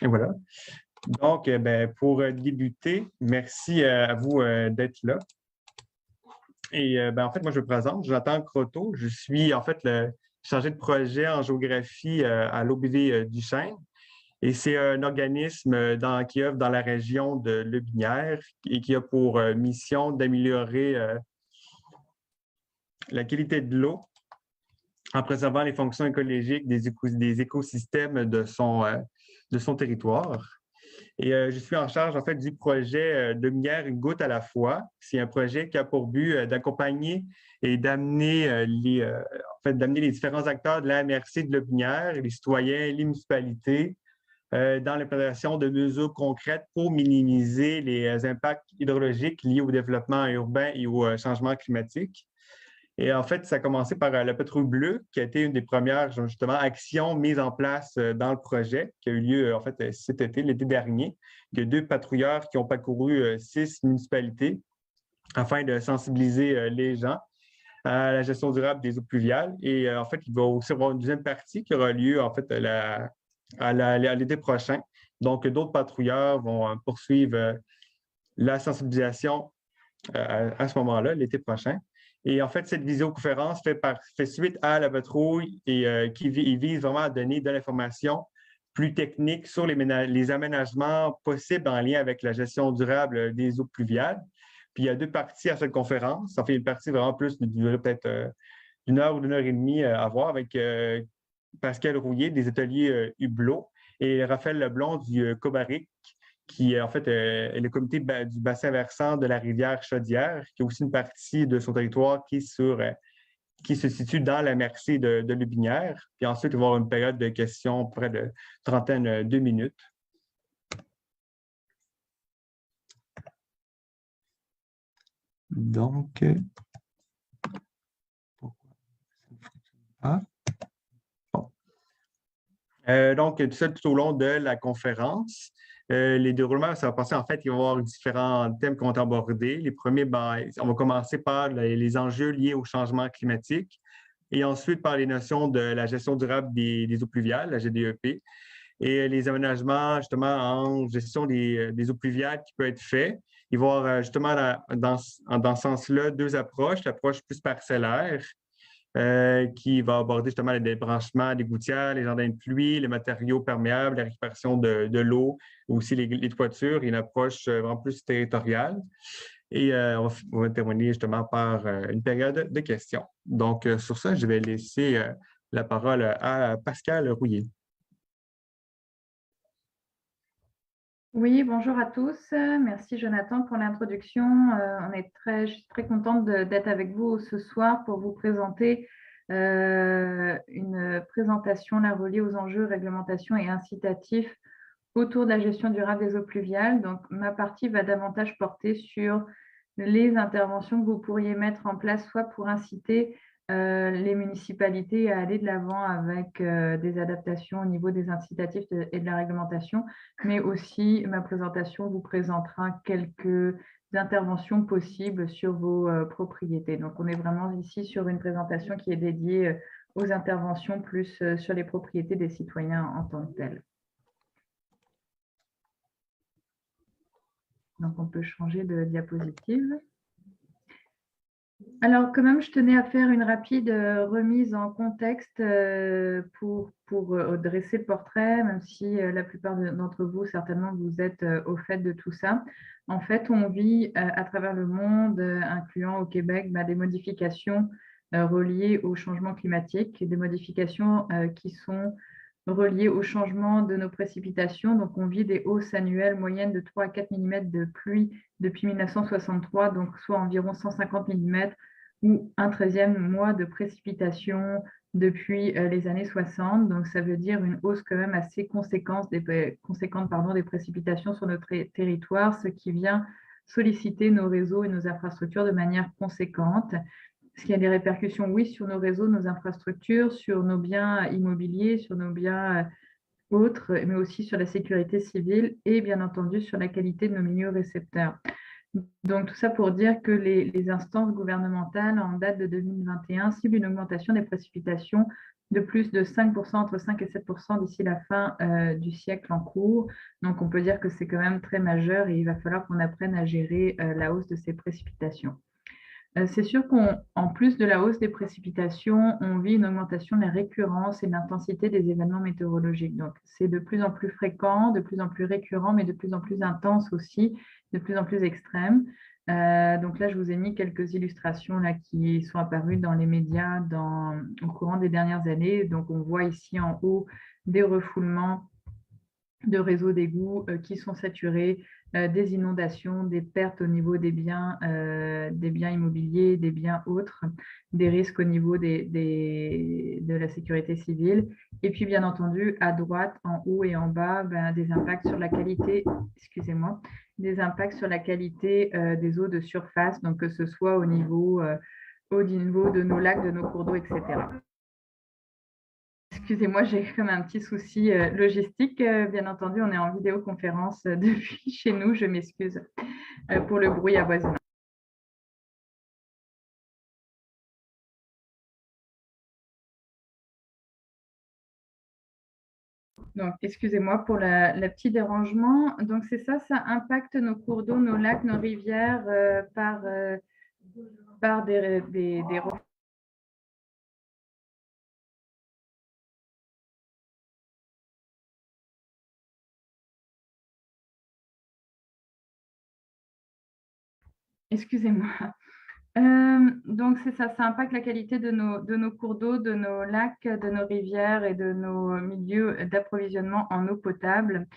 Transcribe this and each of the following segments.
Et voilà. Donc, pour débuter, merci à vous d'être là. Et en fait, moi, je me présente, Jonathan Croteau. Je suis en fait le chargé de projet en géographie à l'OBV du Chêne. Et c'est un organisme qui œuvre dans la région de Lotbinière et qui a pour mission d'améliorer la qualité de l'eau en préservant les fonctions écologiques des écosystèmes de son territoire. Et je suis en charge, en fait, du projet Lotbinière, une goutte à la fois. C'est un projet qui a pour but d'accompagner et d'amener d'amener les différents acteurs de la MRC de Lotbinière, les citoyens, les municipalités, dans l'implémentation de mesures concrètes pour minimiser les impacts hydrologiques liés au développement urbain et au changement climatique. Et en fait, ça a commencé par la patrouille bleue, qui a été une des premières, justement, actions mises en place dans le projet, qui a eu lieu, en fait, cet été, l'été dernier. Il y a 2 patrouilleurs qui ont parcouru 6 municipalités afin de sensibiliser les gens à la gestion durable des eaux pluviales. Et en fait, il va aussi y avoir une deuxième partie qui aura lieu, en fait, à l'été prochain. Donc, d'autres patrouilleurs vont poursuivre la sensibilisation à ce moment-là, l'été prochain. Et en fait, cette visioconférence fait suite à la patrouille et qui vise vraiment à donner de l'information plus technique sur les aménagements possibles en lien avec la gestion durable des eaux pluviales. Puis il y a 2 parties à cette conférence. Ça fait une partie vraiment plus de durer peut-être une heure ou 1 heure et demie à voir avec Pascal Rouillet des ateliers Hublot et Raphaël Leblond du Cobaric, qui en fait est le comité du bassin versant de la rivière Chaudière, qui a aussi une partie de son territoire qui se situe dans la MRC de Lotbinière. Puis ensuite, il va y avoir une période de questions près de trentaine de minutes. Donc, pourquoi ça ne fonctionne pas? Donc, tout au long de la conférence, les déroulements, ça va passer, en fait, il va y avoir différents thèmes qui vont être abordés. Les premiers, on va commencer par les enjeux liés au changement climatique et ensuite par les notions de la gestion durable des eaux pluviales, la GDEP, et les aménagements, justement, en gestion des eaux pluviales qui peuvent être faits. Il va y avoir, justement, dans ce sens-là, 2 approches. L'approche plus parcellaire, qui va aborder justement le débranchement des gouttières, les jardins de pluie, les matériaux perméables, la récupération de l'eau, aussi les toitures, et une approche vraiment plus territoriale. Et on va terminer justement par une période de questions. Donc, sur ça, je vais laisser la parole à Pascal Rouillet. Oui, bonjour à tous. Merci Jonathan pour l'introduction. Je suis très contente d'être avec vous ce soir pour vous présenter une présentation reliée aux enjeux, réglementations et incitatifs autour de la gestion durable des eaux pluviales. Donc, ma partie va davantage porter sur les interventions que vous pourriez mettre en place, soit pour inciter les municipalités à aller de l'avant avec des adaptations au niveau des incitatifs et de la réglementation, mais aussi ma présentation vous présentera quelques interventions possibles sur vos propriétés. Donc, on est vraiment ici sur une présentation qui est dédiée aux interventions plus sur les propriétés des citoyens en tant que telles. Donc, on peut changer de diapositive. Alors, quand même, je tenais à faire une rapide remise en contexte pour dresser le portrait, même si la plupart d'entre vous, certainement, vous êtes au fait de tout ça. En fait, on vit à travers le monde, incluant au Québec, des modifications reliées au changement climatique, des modifications qui sont reliées au changement de nos précipitations. Donc, on vit des hausses annuelles moyennes de 3 à 4 mm de pluie depuis 1963, donc soit environ 150 mm, ou un 13e mois de précipitation depuis les années 60. Donc, ça veut dire une hausse quand même assez conséquente des précipitations sur notre territoire, ce qui vient solliciter nos réseaux et nos infrastructures de manière conséquente. Ce qui a des répercussions, oui, sur nos réseaux, nos infrastructures, sur nos biens immobiliers, sur nos biens autres, mais aussi sur la sécurité civile et bien entendu sur la qualité de nos milieux récepteurs. Donc, tout ça pour dire que les instances gouvernementales, en date de 2021, ciblent une augmentation des précipitations de plus de 5%, entre 5 et 7% d'ici la fin du siècle en cours. Donc, on peut dire que c'est quand même très majeur et il va falloir qu'on apprenne à gérer la hausse de ces précipitations. C'est sûr qu'en plus de la hausse des précipitations, on vit une augmentation de la récurrence et de l'intensité des événements météorologiques. Donc, c'est de plus en plus fréquent, de plus en plus récurrent, mais de plus en plus intense aussi, de plus en plus extrême. Donc là, je vous ai mis quelques illustrations là, qui sont apparues dans les médias au courant des dernières années. Donc, on voit ici en haut des refoulements de réseaux d'égouts qui sont saturés, des inondations, des pertes au niveau des biens immobiliers, des biens autres, des risques au niveau de la sécurité civile. Et puis, bien entendu, à droite, en haut et en bas, des impacts sur la qualité, excusez-moi, des impacts sur la qualité des eaux de surface, donc que ce soit au niveau de nos lacs, de nos cours d'eau, etc. Excusez-moi, j'ai comme un petit souci logistique. Bien entendu, on est en vidéoconférence depuis chez nous. Je m'excuse pour le bruit avoisinant. Donc, excusez-moi pour le petit dérangement. Donc, c'est ça, ça impacte nos cours d'eau, nos lacs, nos rivières par des excusez-moi. Donc, c'est ça, ça impacte la qualité de nos cours d'eau, de nos lacs, de nos rivières et de nos milieux d'approvisionnement en eau potable.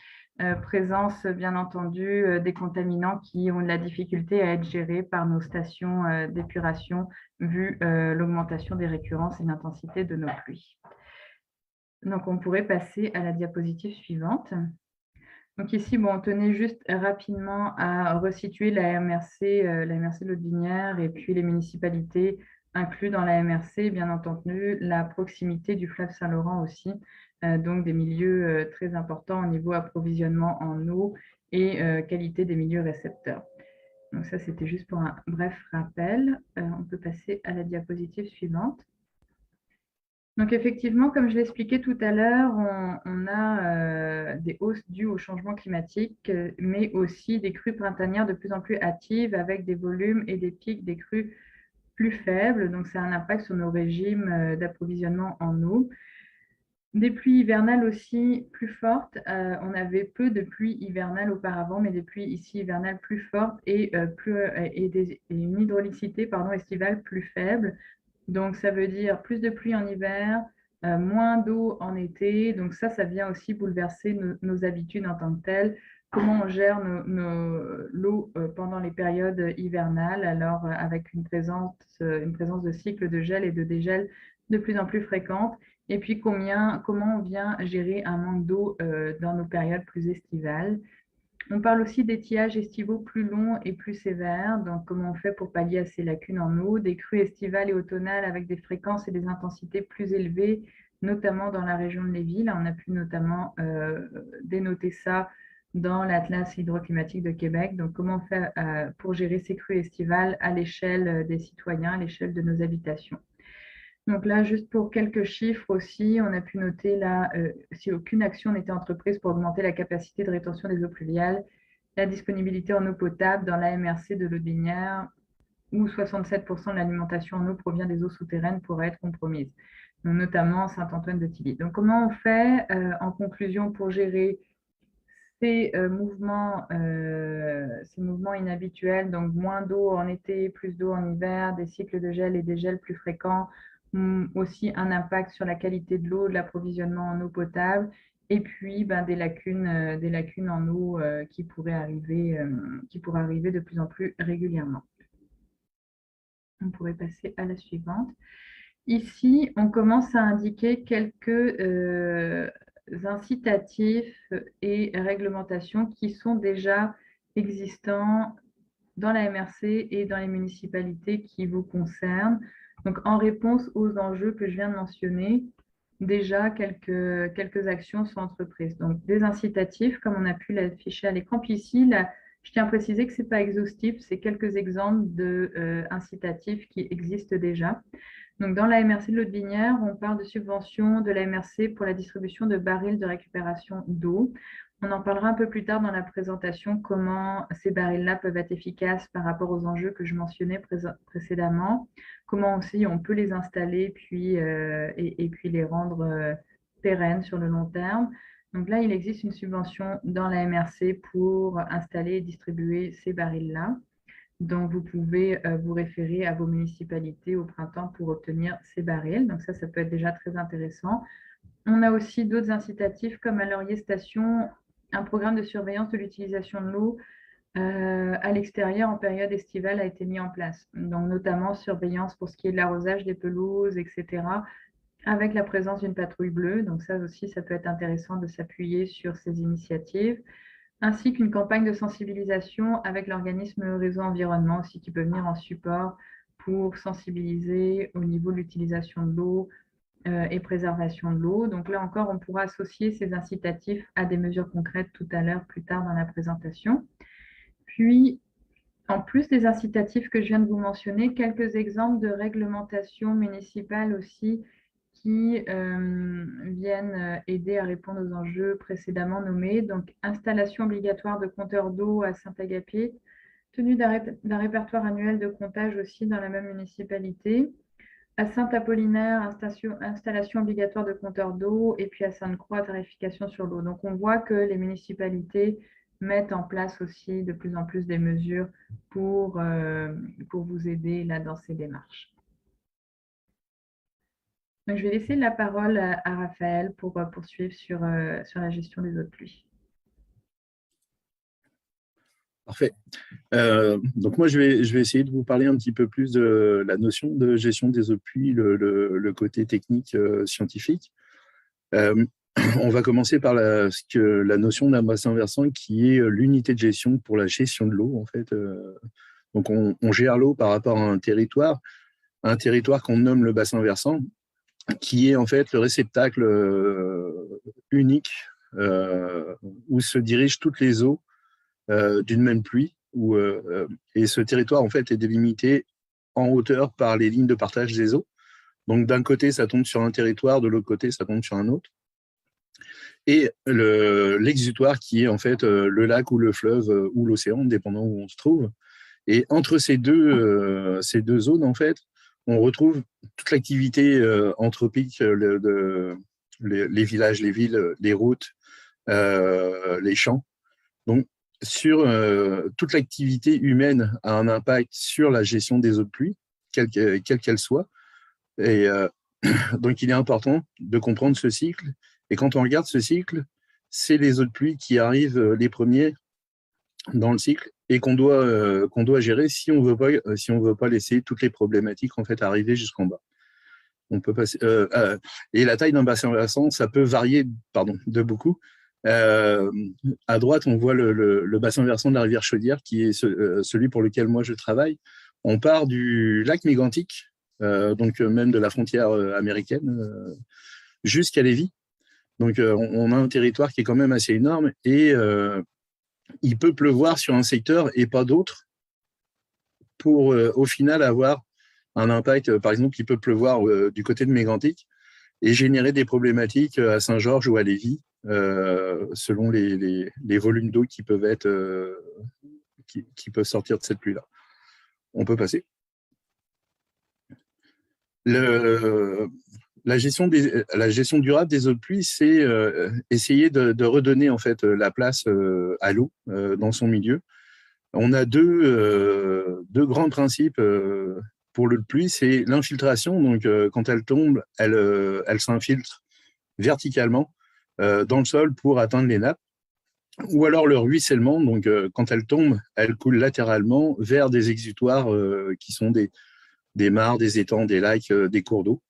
Présence, bien entendu, des contaminants qui ont de la difficulté à être gérés par nos stations d'épuration, vu l'augmentation des récurrences et l'intensité de nos pluies. Donc, on pourrait passer à la diapositive suivante. Donc ici, bon, on tenait juste rapidement à resituer la MRC de Lotbinière et puis les municipalités inclus dans la MRC, bien entendu, la proximité du fleuve Saint-Laurent aussi, donc des milieux très importants au niveau approvisionnement en eau et qualité des milieux récepteurs. Donc ça, c'était juste pour un bref rappel. On peut passer à la diapositive suivante. Donc effectivement, comme je l'expliquais tout à l'heure, on a des hausses dues au changement climatique, mais aussi des crues printanières de plus en plus hâtives avec des volumes et des pics des crues plus faibles. Donc ça a un impact sur nos régimes d'approvisionnement en eau. Des pluies hivernales aussi plus fortes. On avait peu de pluies hivernales auparavant, mais des pluies ici hivernales plus fortes et une hydraulicité estivale plus faible. Donc, ça veut dire plus de pluie en hiver, moins d'eau en été. Donc, ça vient aussi bouleverser nos habitudes en tant que telles. Comment on gère l'eau pendant les périodes hivernales, alors avec une présence de cycles de gel et de dégel de plus en plus fréquentes. Et puis, comment on vient gérer un manque d'eau dans nos périodes plus estivales. On parle aussi d'étiages estivaux plus longs et plus sévères, donc comment on fait pour pallier à ces lacunes en eau, des crues estivales et automnales avec des fréquences et des intensités plus élevées, notamment dans la région de Lévis. Là, on a pu notamment dénoter ça dans l'Atlas hydroclimatique de Québec. Donc, comment on fait pour gérer ces crues estivales à l'échelle des citoyens, à l'échelle de nos habitations. Donc là, juste pour quelques chiffres aussi, on a pu noter là, si aucune action n'était entreprise pour augmenter la capacité de rétention des eaux pluviales, la disponibilité en eau potable dans la MRC de Lotbinière, où 67% de l'alimentation en eau provient des eaux souterraines, pourrait être compromise, donc notamment Saint-Antoine-de-Tilly. Donc comment on fait en conclusion pour gérer ces mouvements inhabituels, donc moins d'eau en été, plus d'eau en hiver, des cycles de gel et des gels plus fréquents, aussi un impact sur la qualité de l'eau, de l'approvisionnement en eau potable, et puis des lacunes en eau qui pourraient arriver de plus en plus régulièrement. On pourrait passer à la suivante. Ici, on commence à indiquer quelques incitatifs et réglementations qui sont déjà existants dans la MRC et dans les municipalités qui vous concernent. Donc, en réponse aux enjeux que je viens de mentionner, déjà quelques actions sont entreprises. Donc, des incitatifs, comme on a pu l'afficher à l'écran. Puis ici, Je tiens à préciser que ce n'est pas exhaustif, c'est quelques exemples d'incitatifs qui existent déjà. Donc, dans la MRC de l'Aude-Binière, on parle de subventions de la MRC pour la distribution de barils de récupération d'eau. On en parlera un peu plus tard dans la présentation, comment ces barils-là peuvent être efficaces par rapport aux enjeux que je mentionnais précédemment, comment aussi on peut les installer et puis les rendre pérennes sur le long terme. Donc là, il existe une subvention dans la MRC pour installer et distribuer ces barils-là. Donc, vous pouvez vous référer à vos municipalités au printemps pour obtenir ces barils. Donc ça peut être déjà très intéressant. On a aussi d'autres incitatifs comme à Laurier Station, un programme de surveillance de l'utilisation de l'eau à l'extérieur en période estivale a été mis en place. Donc, notamment surveillance pour ce qui est de l'arrosage des pelouses, etc., avec la présence d'une patrouille bleue. Donc ça aussi, ça peut être intéressant de s'appuyer sur ces initiatives, ainsi qu'une campagne de sensibilisation avec l'organisme Réseau Environnement aussi qui peut venir en support pour sensibiliser au niveau de l'utilisation de l'eau et préservation de l'eau. Donc là encore, on pourra associer ces incitatifs à des mesures concrètes tout à l'heure, plus tard dans la présentation. Puis, en plus des incitatifs que je viens de vous mentionner, quelques exemples de réglementations municipales aussi qui viennent aider à répondre aux enjeux précédemment nommés. Donc, installation obligatoire de compteurs d'eau à Saint-Agapé, tenue d'un répertoire annuel de comptage aussi dans la même municipalité. À Saint-Apollinaire, installation obligatoire de compteurs d'eau, et puis à Sainte-Croix, tarification sur l'eau. Donc, on voit que les municipalités mettent en place aussi de plus en plus des mesures pour vous aider là dans ces démarches. Donc, je vais laisser la parole à Raphaël pour poursuivre sur la gestion des eaux de pluie. Parfait. Donc moi, je vais essayer de vous parler un petit peu plus de la notion de gestion des eaux de pluie, le côté technique scientifique. On va commencer par la notion d'un bassin versant qui est l'unité de gestion pour la gestion de l'eau, en fait. Donc on gère l'eau par rapport à un territoire qu'on nomme le bassin versant, qui est en fait le réceptacle unique où se dirigent toutes les eaux d'une même pluie. Et ce territoire en fait est délimité en hauteur par les lignes de partage des eaux. Donc d'un côté, ça tombe sur un territoire, de l'autre côté, ça tombe sur un autre. Et l'exutoire qui est en fait le lac ou le fleuve ou l'océan, dépendant où on se trouve. Et entre ces deux zones, en fait, on retrouve toute l'activité anthropique, les villages, les villes, les routes, les champs. Donc, toute l'activité humaine a un impact sur la gestion des eaux de pluie, quelle qu'elle soit. Et donc, il est important de comprendre ce cycle. Et quand on regarde ce cycle, c'est les eaux de pluie qui arrivent les premiers dans le cycle et qu'on doit gérer si on veut pas laisser toutes les problématiques en fait arriver jusqu'en bas. On peut passer, et la taille d'un bassin versant, ça peut varier de beaucoup. À droite, on voit le bassin versant de la rivière Chaudière, qui est celui pour lequel moi je travaille. On part du lac Mégantic, donc même de la frontière américaine, jusqu'à Lévis. Donc on a un territoire qui est quand même assez énorme et il peut pleuvoir sur un secteur et pas d'autre pour au final avoir un impact. Par exemple, il peut pleuvoir du côté de Mégantic et générer des problématiques à Saint-Georges ou à Lévis, selon les volumes d'eau qui peuvent sortir de cette pluie-là. On peut passer. La gestion durable des eaux de pluie, c'est essayer de redonner en fait la place à l'eau dans son milieu. On a deux grands principes pour l'eau de pluie, c'est l'infiltration. Donc, quand elle tombe, elle s'infiltre verticalement dans le sol pour atteindre les nappes. Ou alors le ruissellement. Donc, quand elle tombe, elle coule latéralement vers des exutoires qui sont des mares, des étangs, des lacs, des cours d'eau.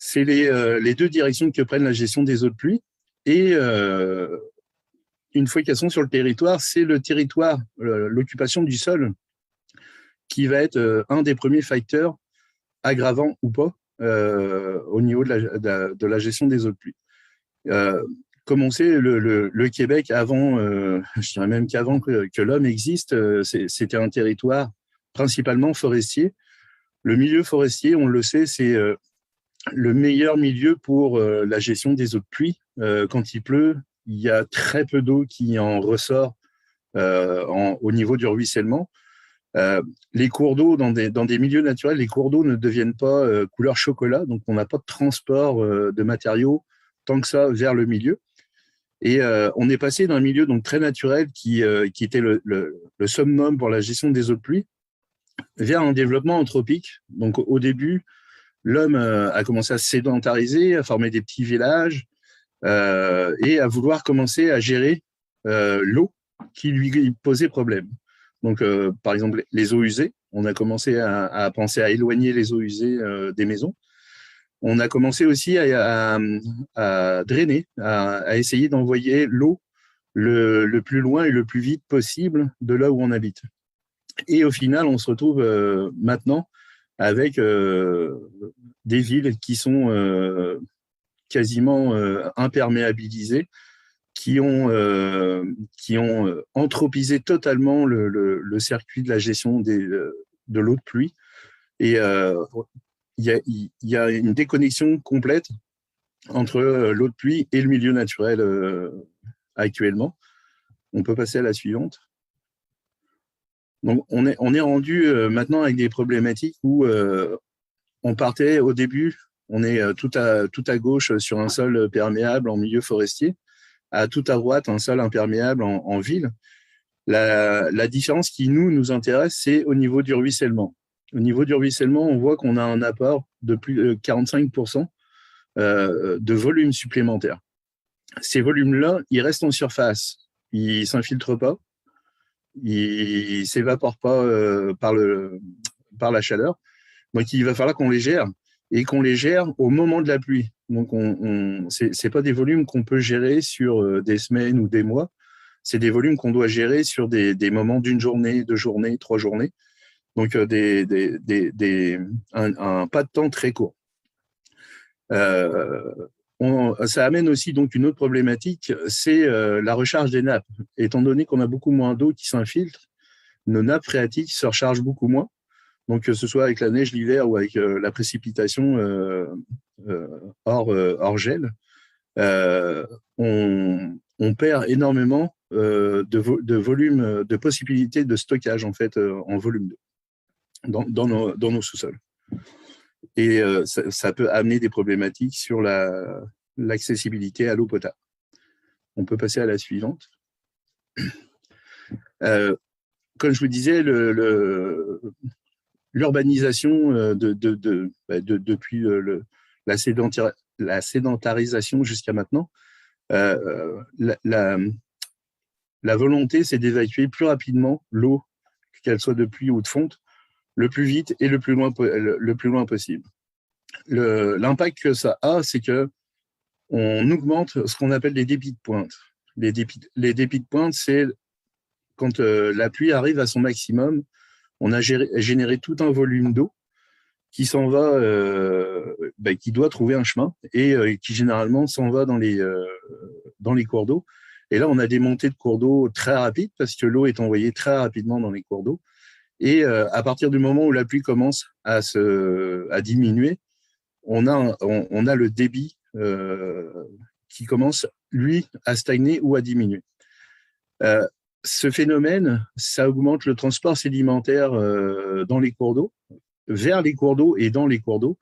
C'est les deux directions que prennent la gestion des eaux de pluie. Et une fois qu'elles sont sur le territoire, c'est le territoire, l'occupation du sol, qui va être un des premiers facteurs, aggravants ou pas, au niveau de la gestion des eaux de pluie. comme on sait, le Québec, avant, je dirais même qu'avant que l'homme existe, c'était un territoire principalement forestier. Le milieu forestier, on le sait, c'est le meilleur milieu pour la gestion des eaux de pluie. Quand il pleut, il y a très peu d'eau qui en ressort au niveau du ruissellement. Les cours d'eau, dans des milieux naturels, les cours d'eau ne deviennent pas couleur chocolat, donc on n'a pas de transport de matériaux tant que ça vers le milieu. Et on est passé d'un milieu donc très naturel qui était le summum pour la gestion des eaux de pluie vers un développement anthropique. Donc au début, l'homme a commencé à se sédentariser, à former des petits villages et à vouloir commencer à gérer l'eau qui lui posait problème. Donc, par exemple, les eaux usées, on a commencé à penser à éloigner les eaux usées des maisons. On a commencé aussi à drainer, à essayer d'envoyer l'eau le plus loin et le plus vite possible de là où on habite. Et au final, on se retrouve maintenant avec des villes qui sont quasiment imperméabilisées, qui ont anthropisé totalement le circuit de la gestion de l'eau de pluie. Et il y a une déconnexion complète entre l'eau de pluie et le milieu naturel actuellement. On peut passer à la suivante. Donc, on est rendu maintenant avec des problématiques où on partait au début, on est tout à gauche sur un sol perméable en milieu forestier, à tout à droite un sol imperméable en ville. La différence qui nous intéresse, c'est au niveau du ruissellement. Au niveau du ruissellement, on voit qu'on a un apport de plus de 45% de volume supplémentaire. Ces volumes-là, ils restent en surface, ils ne s'infiltrent pas, ils ne s'évaporent pas par la chaleur. Donc, il va falloir qu'on les gère et qu'on les gère au moment de la pluie. Donc, ce n'est pas des volumes qu'on peut gérer sur des semaines ou des mois. C'est des volumes qu'on doit gérer sur des moments d'une journée, 2 journées, 3 journées. Donc, un pas de temps très court. Ça amène aussi donc une autre problématique, c'est la recharge des nappes. Étant donné qu'on a beaucoup moins d'eau qui s'infiltre, nos nappes phréatiques se rechargent beaucoup moins. Donc, que ce soit avec la neige l'hiver ou avec la précipitation hors gel, on perd énormément de volume, de possibilités de stockage en fait en volume d'eau dans nos sous-sols. Et ça peut amener des problématiques sur l'accessibilité à l'eau potable. On peut passer à la suivante. Comme je vous disais, l'urbanisation depuis la sédentarisation jusqu'à maintenant, la volonté, c'est d'évacuer plus rapidement l'eau, qu'elle soit de pluie ou de fonte, le plus vite et le plus loin possible. L'impact que ça a, c'est que on augmente ce qu'on appelle les débits de pointe. Les débits de pointe, c'est quand la pluie arrive à son maximum, on a généré tout un volume d'eau qui s'en va, qui doit trouver un chemin et qui généralement s'en va dans les cours d'eau. Et là, on a des montées de cours d'eau très rapides parce que l'eau est envoyée très rapidement dans les cours d'eau. Et à partir du moment où la pluie commence à diminuer, on a le débit qui commence, lui, à stagner ou à diminuer. Ce phénomène, ça augmente le transport sédimentaire dans les cours d'eau, vers les cours d'eau et dans les cours d'eau,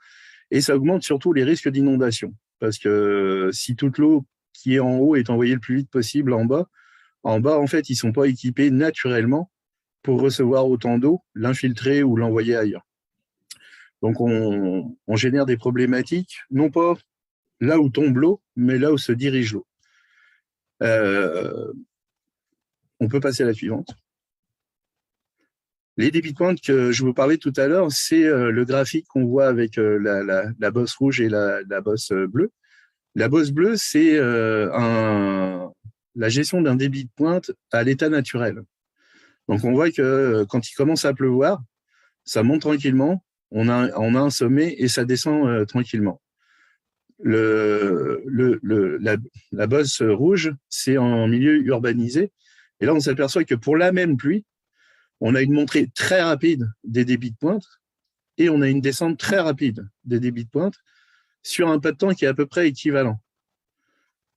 et ça augmente surtout les risques d'inondation. Parce que si toute l'eau qui est en haut est envoyée le plus vite possible en bas, en fait, ils ne sont pas équipés naturellement pour recevoir autant d'eau, l'infiltrer ou l'envoyer ailleurs. Donc, on génère des problématiques, non pas là où tombe l'eau, mais là où se dirige l'eau. On peut passer à la suivante. Les débits de pointe que je vous parlais tout à l'heure, c'est le graphique qu'on voit avec la bosse rouge et la bosse bleue. La bosse bleue, c'est la gestion d'un débit de pointe à l'état naturel. Donc, on voit que quand il commence à pleuvoir, ça monte tranquillement, on a un sommet et ça descend tranquillement. la bosse rouge, c'est en milieu urbanisé. Et là, on s'aperçoit que pour la même pluie, on a une montée très rapide des débits de pointe et on a une descente très rapide des débits de pointe sur un pas de temps qui est à peu près équivalent.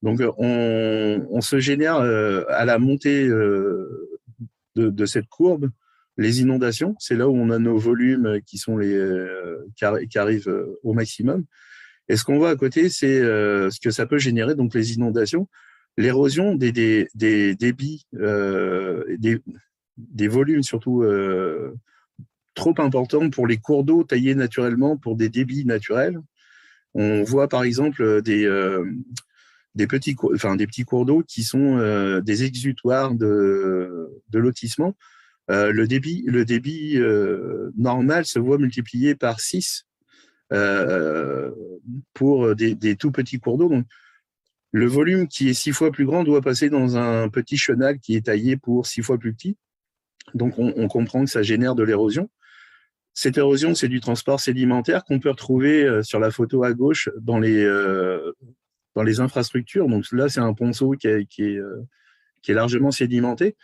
Donc, on se génère à la montée de cette courbe les inondations. C'est là où on a nos volumes qui arrivent au maximum. Et ce qu'on voit à côté, c'est ce que ça peut générer, donc les inondations, l'érosion des débits, des volumes surtout trop importants pour les cours d'eau taillés naturellement pour des débits naturels. On voit par exemple des petits cours d'eau qui sont des exutoires de lotissement. Le débit normal se voit multiplié par 6 pour des tout petits cours d'eau. Donc, le volume qui est 6 fois plus grand doit passer dans un petit chenal qui est taillé pour 6 fois plus petit. Donc, on comprend que ça génère de l'érosion. Cette érosion, c'est du transport sédimentaire qu'on peut retrouver sur la photo à gauche dans les infrastructures. Donc là, c'est un ponceau qui est largement sédimenté.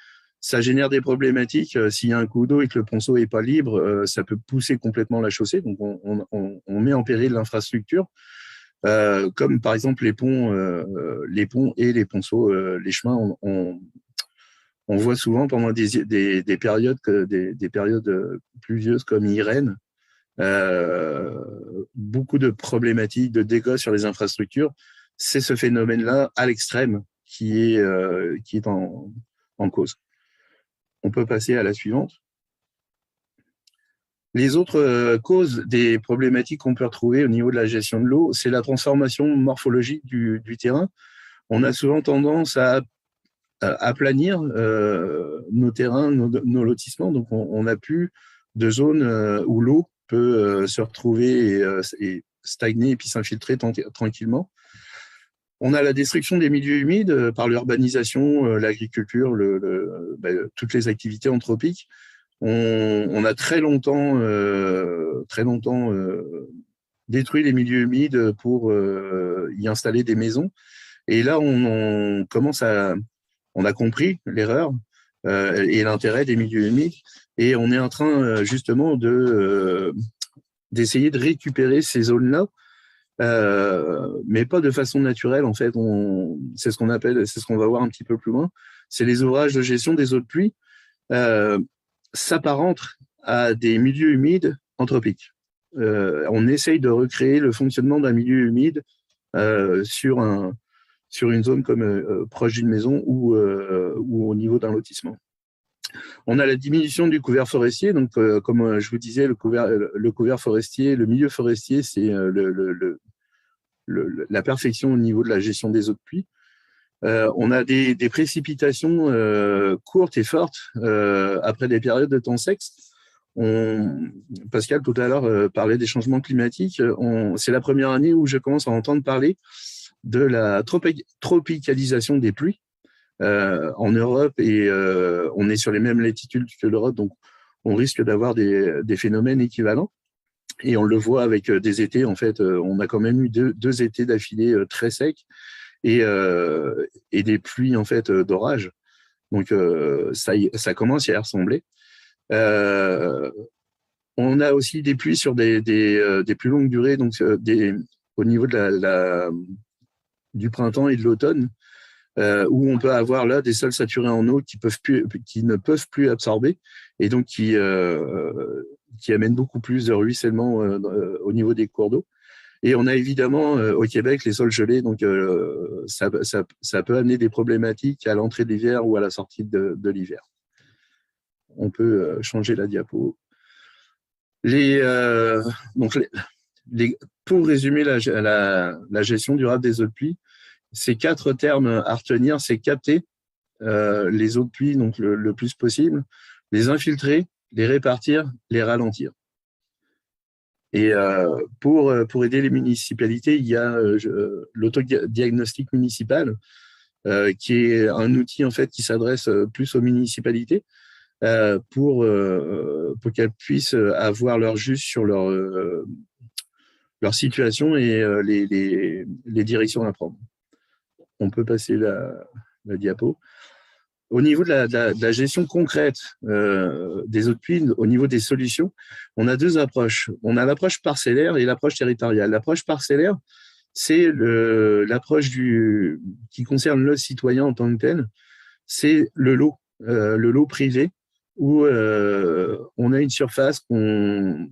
Ça génère des problématiques. S'il y a un coup d'eau et que le ponceau n'est pas libre, ça peut pousser complètement la chaussée. Donc, on met en péril l'infrastructure, comme par exemple les ponts et les ponceaux, les chemins. On voit souvent pendant des périodes pluvieuses comme Irène, beaucoup de problématiques, de dégâts sur les infrastructures. C'est ce phénomène-là à l'extrême qui est en cause. On peut passer à la suivante. Les autres causes des problématiques qu'on peut retrouver au niveau de la gestion de l'eau, c'est la transformation morphologique du terrain. On a souvent tendance à aplanir nos terrains, nos lotissements. Donc, on n'a plus de zones où l'eau peut se retrouver et stagner et puis s'infiltrer tranquillement. On a la destruction des milieux humides par l'urbanisation, l'agriculture, toutes les activités anthropiques. On a très longtemps détruit les milieux humides pour y installer des maisons. Et là, on a compris l'erreur et l'intérêt des milieux humides. Et on est en train justement d'essayer de récupérer ces zones-là, mais pas de façon naturelle. En fait, c'est ce qu'on va voir un petit peu plus loin. C'est les ouvrages de gestion des eaux de pluie s'apparentent à des milieux humides anthropiques. On essaye de recréer le fonctionnement d'un milieu humide sur une zone comme proche d'une maison ou au niveau d'un lotissement. On a la diminution du couvert forestier. Donc, comme je vous disais, le couvert forestier, le milieu forestier, c'est la perfection au niveau de la gestion des eaux de pluie. On a des précipitations courtes et fortes après des périodes de temps sec. Pascal, tout à l'heure, parlait des changements climatiques. C'est la première année où je commence à entendre parler de la tropicalisation des pluies en Europe, et on est sur les mêmes latitudes que l'Europe, donc on risque d'avoir des phénomènes équivalents. Et on le voit avec des étés. En fait, on a quand même eu deux étés d'affilée très secs et des pluies en fait d'orage. Donc ça commence à y ressembler. On a aussi des pluies sur des plus longues durées, donc au niveau du printemps et de l'automne, où on peut avoir là des sols saturés en eau qui ne peuvent plus absorber, et donc qui amènent beaucoup plus de ruissellement au niveau des cours d'eau. Et on a évidemment au Québec les sols gelés, donc ça peut amener des problématiques à l'entrée de l'hiver ou à la sortie de l'hiver. On peut changer la diapo. Pour résumer la gestion durable des eaux de pluie, ces 4 termes à retenir, c'est capter les eaux de pluie donc le plus possible, les infiltrer, les répartir, les ralentir. Et pour aider les municipalités, il y a l'autodiagnostic municipal, qui est un outil en fait qui s'adresse plus aux municipalités pour qu'elles puissent avoir leur juste sur leur situation et les directions à prendre. On peut passer la diapo. Au niveau de la gestion concrète des eaux de pluie, au niveau des solutions, on a deux approches. On a l'approche parcellaire et l'approche territoriale. L'approche parcellaire, c'est l'approche qui concerne le citoyen en tant que tel. C'est le lot privé, où on a une surface qu'on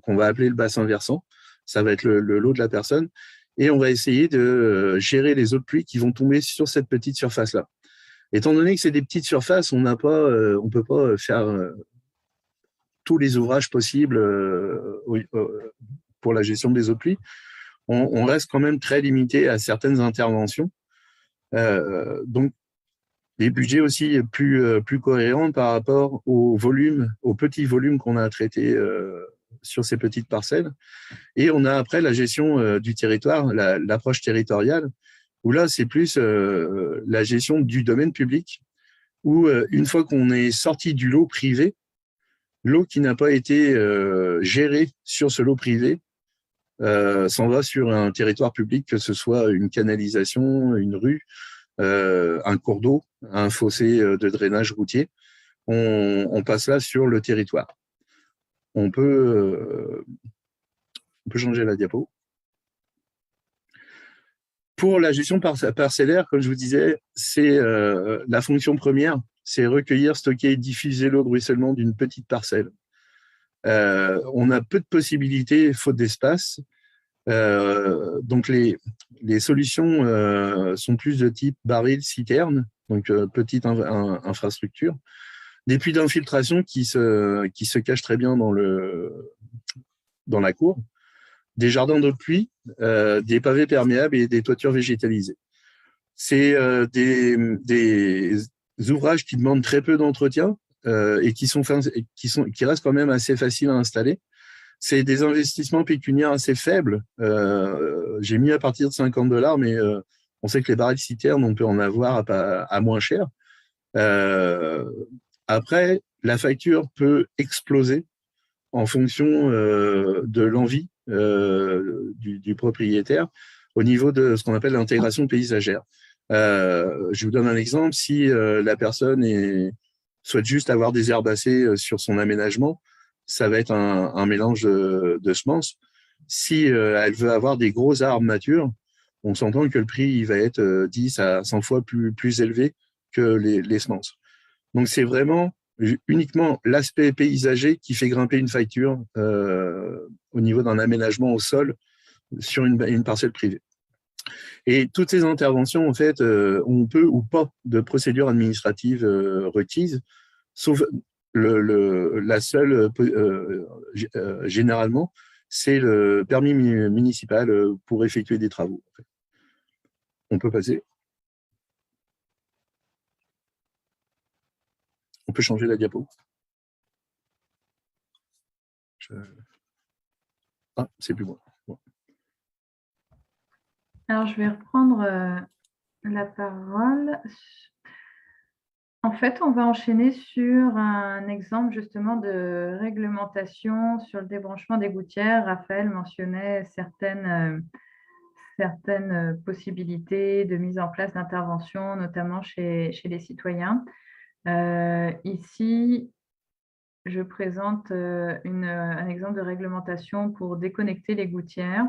va appeler le bassin versant. Ça va être le lot de la personne. Et on va essayer de gérer les eaux de pluie qui vont tomber sur cette petite surface-là. Étant donné que c'est des petites surfaces, on ne peut pas faire tous les ouvrages possibles pour la gestion des eaux de pluie. On reste quand même très limité à certaines interventions. Donc, des budgets aussi plus cohérents par rapport au petit volume qu'on a à traiter sur ces petites parcelles. Et on a après la gestion du territoire, l'approche territoriale, où là, c'est plus la gestion du domaine public, où une fois qu'on est sorti du lot privé, l'eau qui n'a pas été gérée sur ce lot privé s'en va sur un territoire public, que ce soit une canalisation, une rue, un cours d'eau, un fossé de drainage routier. On passe là sur le territoire. On peut changer la diapo. Pour la gestion parcellaire, comme je vous disais, c'est la fonction première, c'est recueillir, stocker et diffuser l'eau de ruissellement d'une petite parcelle. On a peu de possibilités, faute d'espace. Donc, les solutions sont plus de type baril, citerne, donc petite infrastructure. Des puits d'infiltration qui se cachent très bien dans la cour. Des jardins d'eau de pluie, des pavés perméables et des toitures végétalisées. C'est des ouvrages qui demandent très peu d'entretien et qui restent quand même assez faciles à installer. C'est des investissements pécuniaires assez faibles. J'ai mis à partir de $50, mais on sait que les barils citernes, on peut en avoir à moins cher. Après, la facture peut exploser en fonction de l'envie du propriétaire au niveau de ce qu'on appelle l'intégration paysagère. Je vous donne un exemple. Si la personne souhaite juste avoir des herbacées sur son aménagement, ça va être un mélange de semences. Si elle veut avoir des gros arbres matures, on s'entend que le prix il va être 10 à 100 fois plus élevé que les semences. Donc, c'est vraiment uniquement l'aspect paysager qui fait grimper une facture au niveau d'un aménagement au sol sur une parcelle privée. Et toutes ces interventions, en fait, on peut ou pas de procédure administrative requise, sauf la seule, généralement, c'est le permis municipal pour effectuer des travaux. En fait. On peut passer. On peut changer la diapo. Ah, c'est plus bon. Alors, je vais reprendre la parole. En fait, on va enchaîner sur un exemple justement de réglementation sur le débranchement des gouttières. Raphaël mentionnait certaines possibilités de mise en place d'interventions, notamment chez les citoyens. Ici, je présente un exemple de réglementation pour déconnecter les gouttières.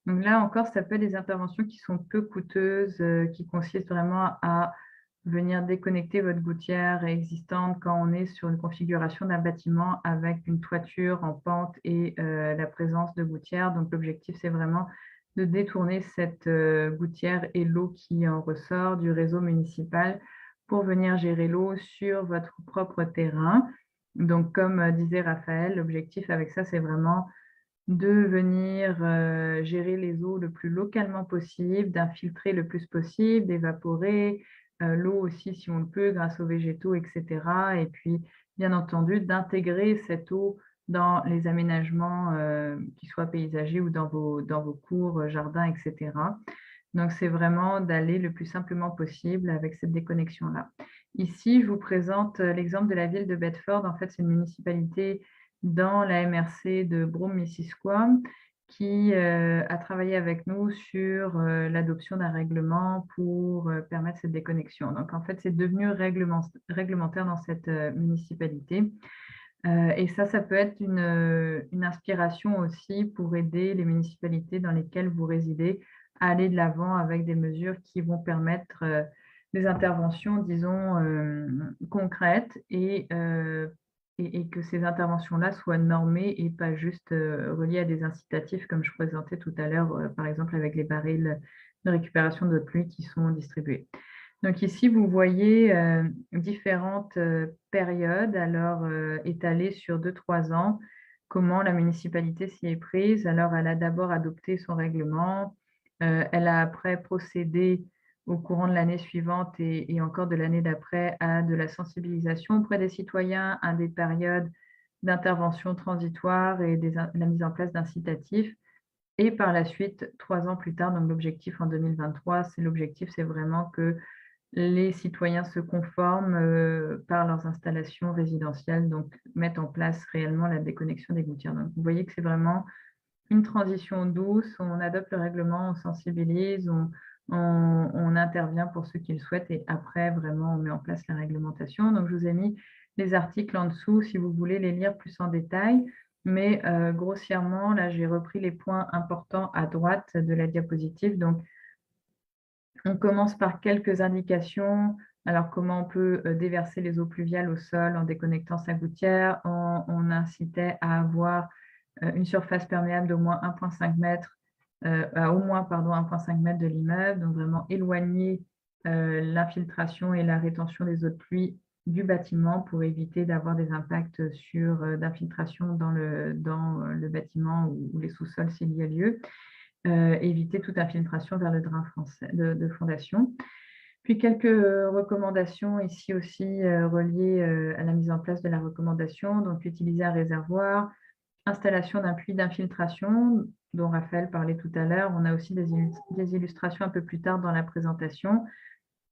Donc là encore, ça peut être des interventions qui sont peu coûteuses, qui consistent vraiment à venir déconnecter votre gouttière existante quand on est sur une configuration d'un bâtiment avec une toiture en pente et la présence de gouttières. Donc l'objectif, c'est vraiment de détourner cette gouttière et l'eau qui en ressort du réseau municipal pour venir gérer l'eau sur votre propre terrain. Donc, comme disait Raphaël, l'objectif avec ça, c'est vraiment de venir gérer les eaux le plus localement possible, d'infiltrer le plus possible, d'évaporer l'eau aussi si on le peut grâce aux végétaux, etc. Et puis, bien entendu, d'intégrer cette eau dans les aménagements qui soient paysagers ou dans vos cours, jardins, etc. Donc, c'est vraiment d'aller le plus simplement possible avec cette déconnexion-là. Ici, je vous présente l'exemple de la ville de Bedford. En fait, c'est une municipalité dans la MRC de Brome-Missisquoi qui a travaillé avec nous sur l'adoption d'un règlement pour permettre cette déconnexion. Donc, en fait, c'est devenu réglementaire dans cette municipalité. Et ça peut être une inspiration aussi pour aider les municipalités dans lesquelles vous résidez à aller de l'avant avec des mesures qui vont permettre des interventions, disons, concrètes et que ces interventions-là soient normées et pas juste reliées à des incitatifs comme je présentais tout à l'heure, par exemple avec les barils de récupération d'eau de pluie qui sont distribués. Donc ici, vous voyez différentes périodes, alors étalées sur 2-3 ans, comment la municipalité s'y est prise. Alors, elle a d'abord adopté son règlement, elle a après procédé au courant de l'année suivante et encore de l'année d'après à de la sensibilisation auprès des citoyens, à des périodes d'intervention transitoire et la mise en place d'incitatifs. Et par la suite, 3 ans plus tard, donc l'objectif en 2023, c'est vraiment que les citoyens se conforment par leurs installations résidentielles, donc mettent en place réellement la déconnexion des gouttières. Donc, vous voyez que c'est vraiment une transition douce, on adopte le règlement, on sensibilise, on intervient pour ceux qui le souhaitent et après, vraiment, on met en place la réglementation. Donc, je vous ai mis les articles en dessous si vous voulez les lire plus en détail, mais grossièrement, là, j'ai repris les points importants à droite de la diapositive. Donc, on commence par quelques indications. Alors, comment on peut déverser les eaux pluviales au sol en déconnectant sa gouttière. On incitait à avoir une surface perméable d'au moins 1,5 mètre, au moins 1,5 mètre de l'immeuble, donc vraiment éloigner l'infiltration et la rétention des eaux de pluie du bâtiment pour éviter d'avoir des impacts d'infiltration dans le bâtiment ou les sous-sols s'il y a lieu. Éviter toute infiltration vers le drain de fondation. Puis quelques recommandations ici aussi reliées à la mise en place de la recommandation. Donc, utiliser un réservoir, installation d'un puits d'infiltration dont Raphaël parlait tout à l'heure. On a aussi des illustrations un peu plus tard dans la présentation.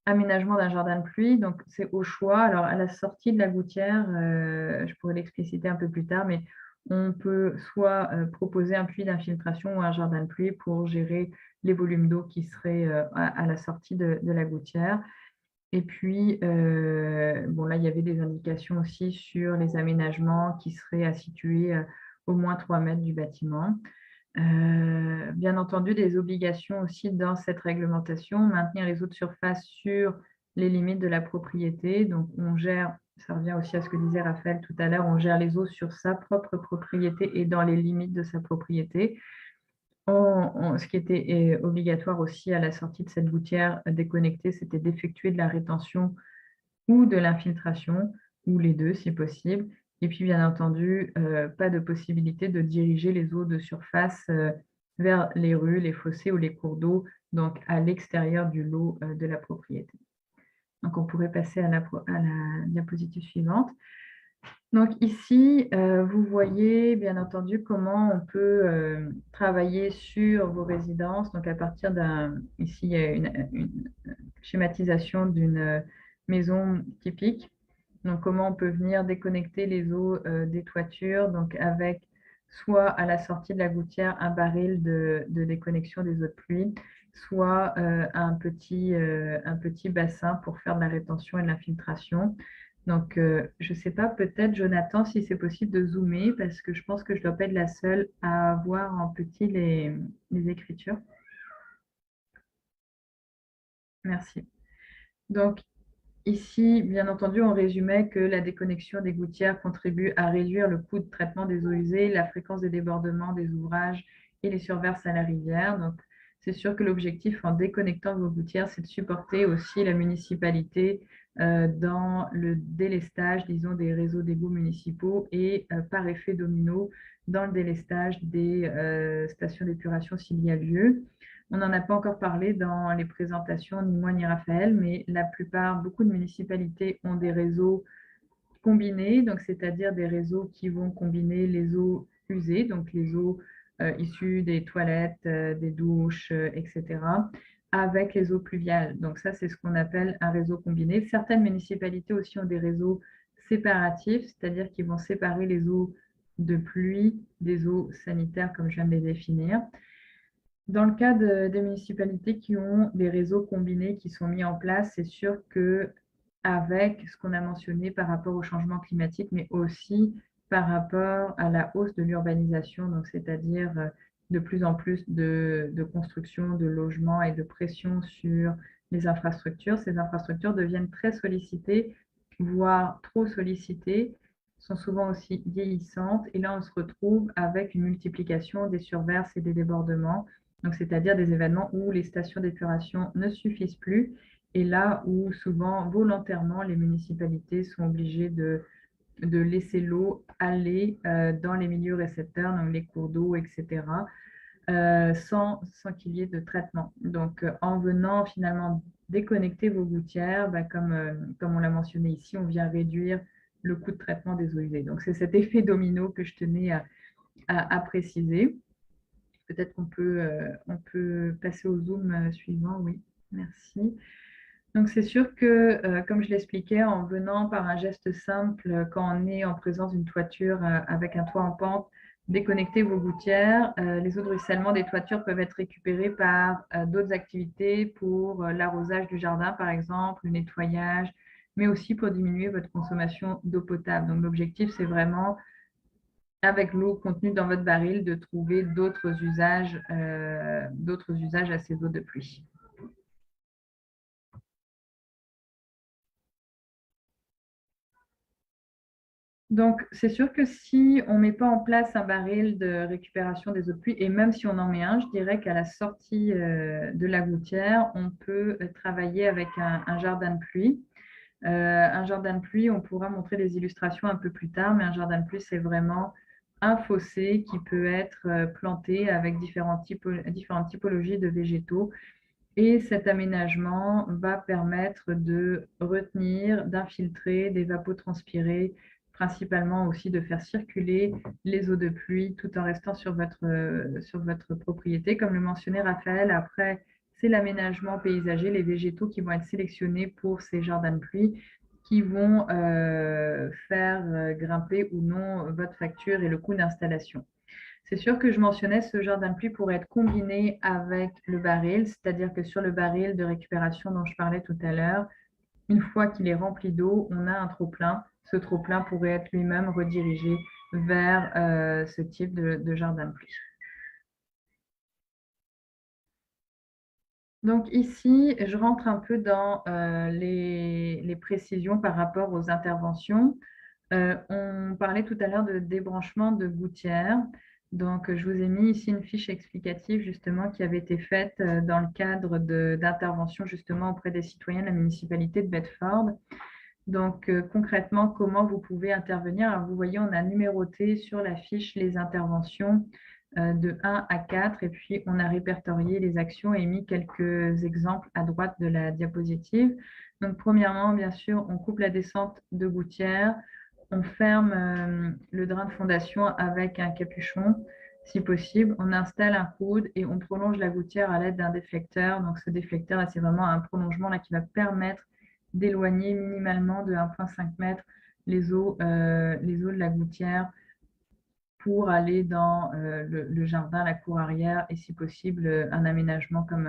Aménagement d'un jardin de pluie, donc c'est au choix. Alors, à la sortie de la gouttière, je pourrais l'expliciter un peu plus tard, mais on peut soit proposer un puits d'infiltration ou un jardin de pluie pour gérer les volumes d'eau qui seraient à la sortie de la gouttière. Et puis, bon, là, il y avait des indications aussi sur les aménagements qui seraient à situer au moins 3 mètres du bâtiment. Bien entendu, des obligations aussi dans cette réglementation, maintenir les eaux de surface sur les limites de la propriété. Donc, on gère, ça revient aussi à ce que disait Raphaël tout à l'heure, on gère les eaux sur sa propre propriété et dans les limites de sa propriété. Ce qui était obligatoire aussi à la sortie de cette gouttière déconnectée, c'était d'effectuer de la rétention ou de l'infiltration, ou les deux si possible. Et puis, bien entendu, pas de possibilité de diriger les eaux de surface vers les rues, les fossés ou les cours d'eau, donc à l'extérieur du lot de la propriété. Donc, on pourrait passer à la diapositive suivante. Donc ici, vous voyez bien entendu comment on peut travailler sur vos résidences. Donc à partir ici, il y a une schématisation d'une maison typique. Donc comment on peut venir déconnecter les eaux des toitures, donc avec soit à la sortie de la gouttière un baril de déconnexion des eaux de pluie, soit un petit bassin pour faire de la rétention et de l'infiltration. Donc, je ne sais pas, peut-être, Jonathan, si c'est possible de zoomer, parce que je pense que je ne dois pas être la seule à voir en petit les écritures. Merci. Donc, ici, bien entendu, on résumait que la déconnexion des gouttières contribue à réduire le coût de traitement des eaux usées, la fréquence des débordements des ouvrages et les surverses à la rivière. Donc, c'est sûr que l'objectif en déconnectant vos gouttières, c'est de supporter aussi la municipalité dans le délestage, disons, des réseaux d'égouts municipaux et par effet domino dans le délestage des stations d'épuration s'il y a lieu. On n'en a pas encore parlé dans les présentations, ni moi ni Raphaël, mais beaucoup de municipalités ont des réseaux combinés, donc c'est-à-dire des réseaux qui vont combiner les eaux usées, donc les eaux issues des toilettes, des douches, etc., avec les eaux pluviales. Donc ça, c'est ce qu'on appelle un réseau combiné. Certaines municipalités aussi ont des réseaux séparatifs, c'est-à-dire qu'ils vont séparer les eaux de pluie, des eaux sanitaires, comme je viens de les définir. Dans le cas des municipalités qui ont des réseaux combinés qui sont mis en place, c'est sûr que avec ce qu'on a mentionné par rapport au changement climatique, mais aussi par rapport à la hausse de l'urbanisation, donc c'est-à-dire de plus en plus de construction, de logements et de pression sur les infrastructures. Ces infrastructures deviennent très sollicitées, voire trop sollicitées, sont souvent aussi vieillissantes. Et là, on se retrouve avec une multiplication des surverses et des débordements, donc c'est-à-dire des événements où les stations d'épuration ne suffisent plus et là où souvent, volontairement, les municipalités sont obligées de laisser l'eau aller dans les milieux récepteurs, donc les cours d'eau, etc., sans qu'il y ait de traitement. Donc, en venant finalement déconnecter vos gouttières, comme on l'a mentionné ici, on vient réduire le coût de traitement des eaux usées. Donc, c'est cet effet domino que je tenais à préciser. Peut-être qu'on peut passer au Zoom suivant. Oui, merci. Donc, c'est sûr que, comme je l'expliquais, en venant par un geste simple, quand on est en présence d'une toiture avec un toit en pente, déconnecter vos gouttières. Les eaux de ruissellement des toitures peuvent être récupérées par d'autres activités pour l'arrosage du jardin, par exemple, le nettoyage, mais aussi pour diminuer votre consommation d'eau potable. Donc, l'objectif, c'est vraiment, avec l'eau contenue dans votre baril, de trouver d'autres usages à ces eaux de pluie. Donc, c'est sûr que si on ne met pas en place un baril de récupération des eaux de pluie, et même si on en met un, je dirais qu'à la sortie de la gouttière, on peut travailler avec un jardin de pluie. Un jardin de pluie, on pourra montrer des illustrations un peu plus tard, mais un jardin de pluie, c'est vraiment un fossé qui peut être planté avec différentes typologies de végétaux. Et cet aménagement va permettre de retenir, d'infiltrer, d'évapotranspirer, principalement aussi de faire circuler les eaux de pluie tout en restant sur votre propriété. Comme le mentionnait Raphaël, après, c'est l'aménagement paysager, les végétaux qui vont être sélectionnés pour ces jardins de pluie qui vont faire grimper ou non votre facture et le coût d'installation. C'est sûr que je mentionnais ce jardin de pluie pourrait être combiné avec le baril, c'est-à-dire que sur le baril de récupération dont je parlais tout à l'heure, une fois qu'il est rempli d'eau, on a un trop-plein. Ce trop-plein pourrait être lui-même redirigé vers ce type de jardin de pluie. Donc ici, je rentre un peu dans les précisions par rapport aux interventions. On parlait tout à l'heure de débranchement de gouttières. Donc, je vous ai mis ici une fiche explicative justement qui avait été faite dans le cadre d'intervention justement auprès des citoyens de la municipalité de Bedford. Donc, concrètement, comment vous pouvez intervenir? Alors, vous voyez, on a numéroté sur la fiche les interventions de 1 à 4 et puis on a répertorié les actions et mis quelques exemples à droite de la diapositive. Donc, premièrement, bien sûr, on coupe la descente de gouttière. On ferme le drain de fondation avec un capuchon, si possible. On installe un coude et on prolonge la gouttière à l'aide d'un déflecteur. Donc, ce déflecteur, c'est vraiment un prolongement là, qui va permettre d'éloigner minimalement de 1,5 m les eaux de la gouttière pour aller dans le jardin, la cour arrière et, si possible, un aménagement comme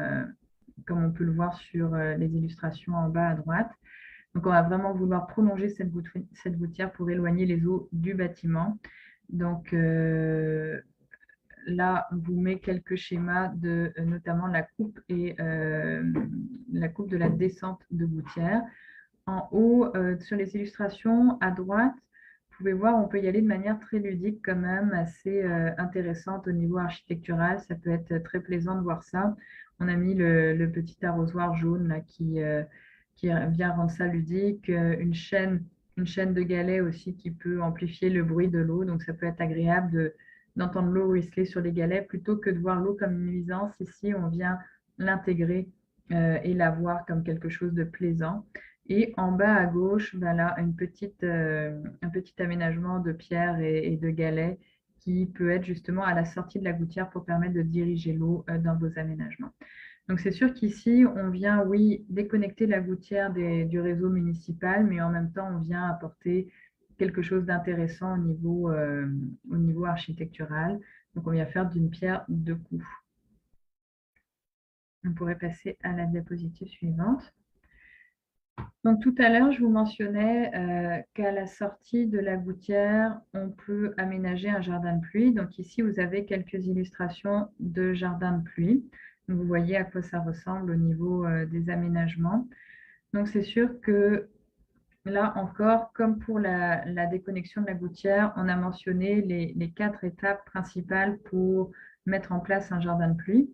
on peut le voir sur les illustrations en bas à droite. Donc, on va vraiment vouloir prolonger cette gouttière pour éloigner les eaux du bâtiment. Donc, là, on vous met quelques schémas de notamment la coupe et la coupe de la descente de gouttière. En haut, sur les illustrations à droite, vous pouvez voir, on peut y aller de manière très ludique quand même, assez intéressante au niveau architectural. Ça peut être très plaisant de voir ça. On a mis le petit arrosoir jaune là, qui vient rendre ça ludique. Une chaîne de galets aussi qui peut amplifier le bruit de l'eau. Donc, ça peut être agréable d'entendre l'eau ruisseler sur les galets plutôt que de voir l'eau comme une nuisance. Ici, on vient l'intégrer et la voir comme quelque chose de plaisant. Et en bas à gauche, voilà, un petit aménagement de pierre et de galets qui peut être justement à la sortie de la gouttière pour permettre de diriger l'eau dans vos aménagements. Donc, c'est sûr qu'ici, on vient, oui, déconnecter la gouttière du réseau municipal, mais en même temps, on vient apporter quelque chose d'intéressant au niveau architectural. Donc, on vient faire d'une pierre deux coups. On pourrait passer à la diapositive suivante. Donc, tout à l'heure, je vous mentionnais qu'à la sortie de la gouttière, on peut aménager un jardin de pluie. Donc, ici, vous avez quelques illustrations de jardin de pluie. Donc, vous voyez à quoi ça ressemble au niveau des aménagements. Donc, c'est sûr que là encore, comme pour la déconnexion de la gouttière, on a mentionné les 4 étapes principales pour mettre en place un jardin de pluie.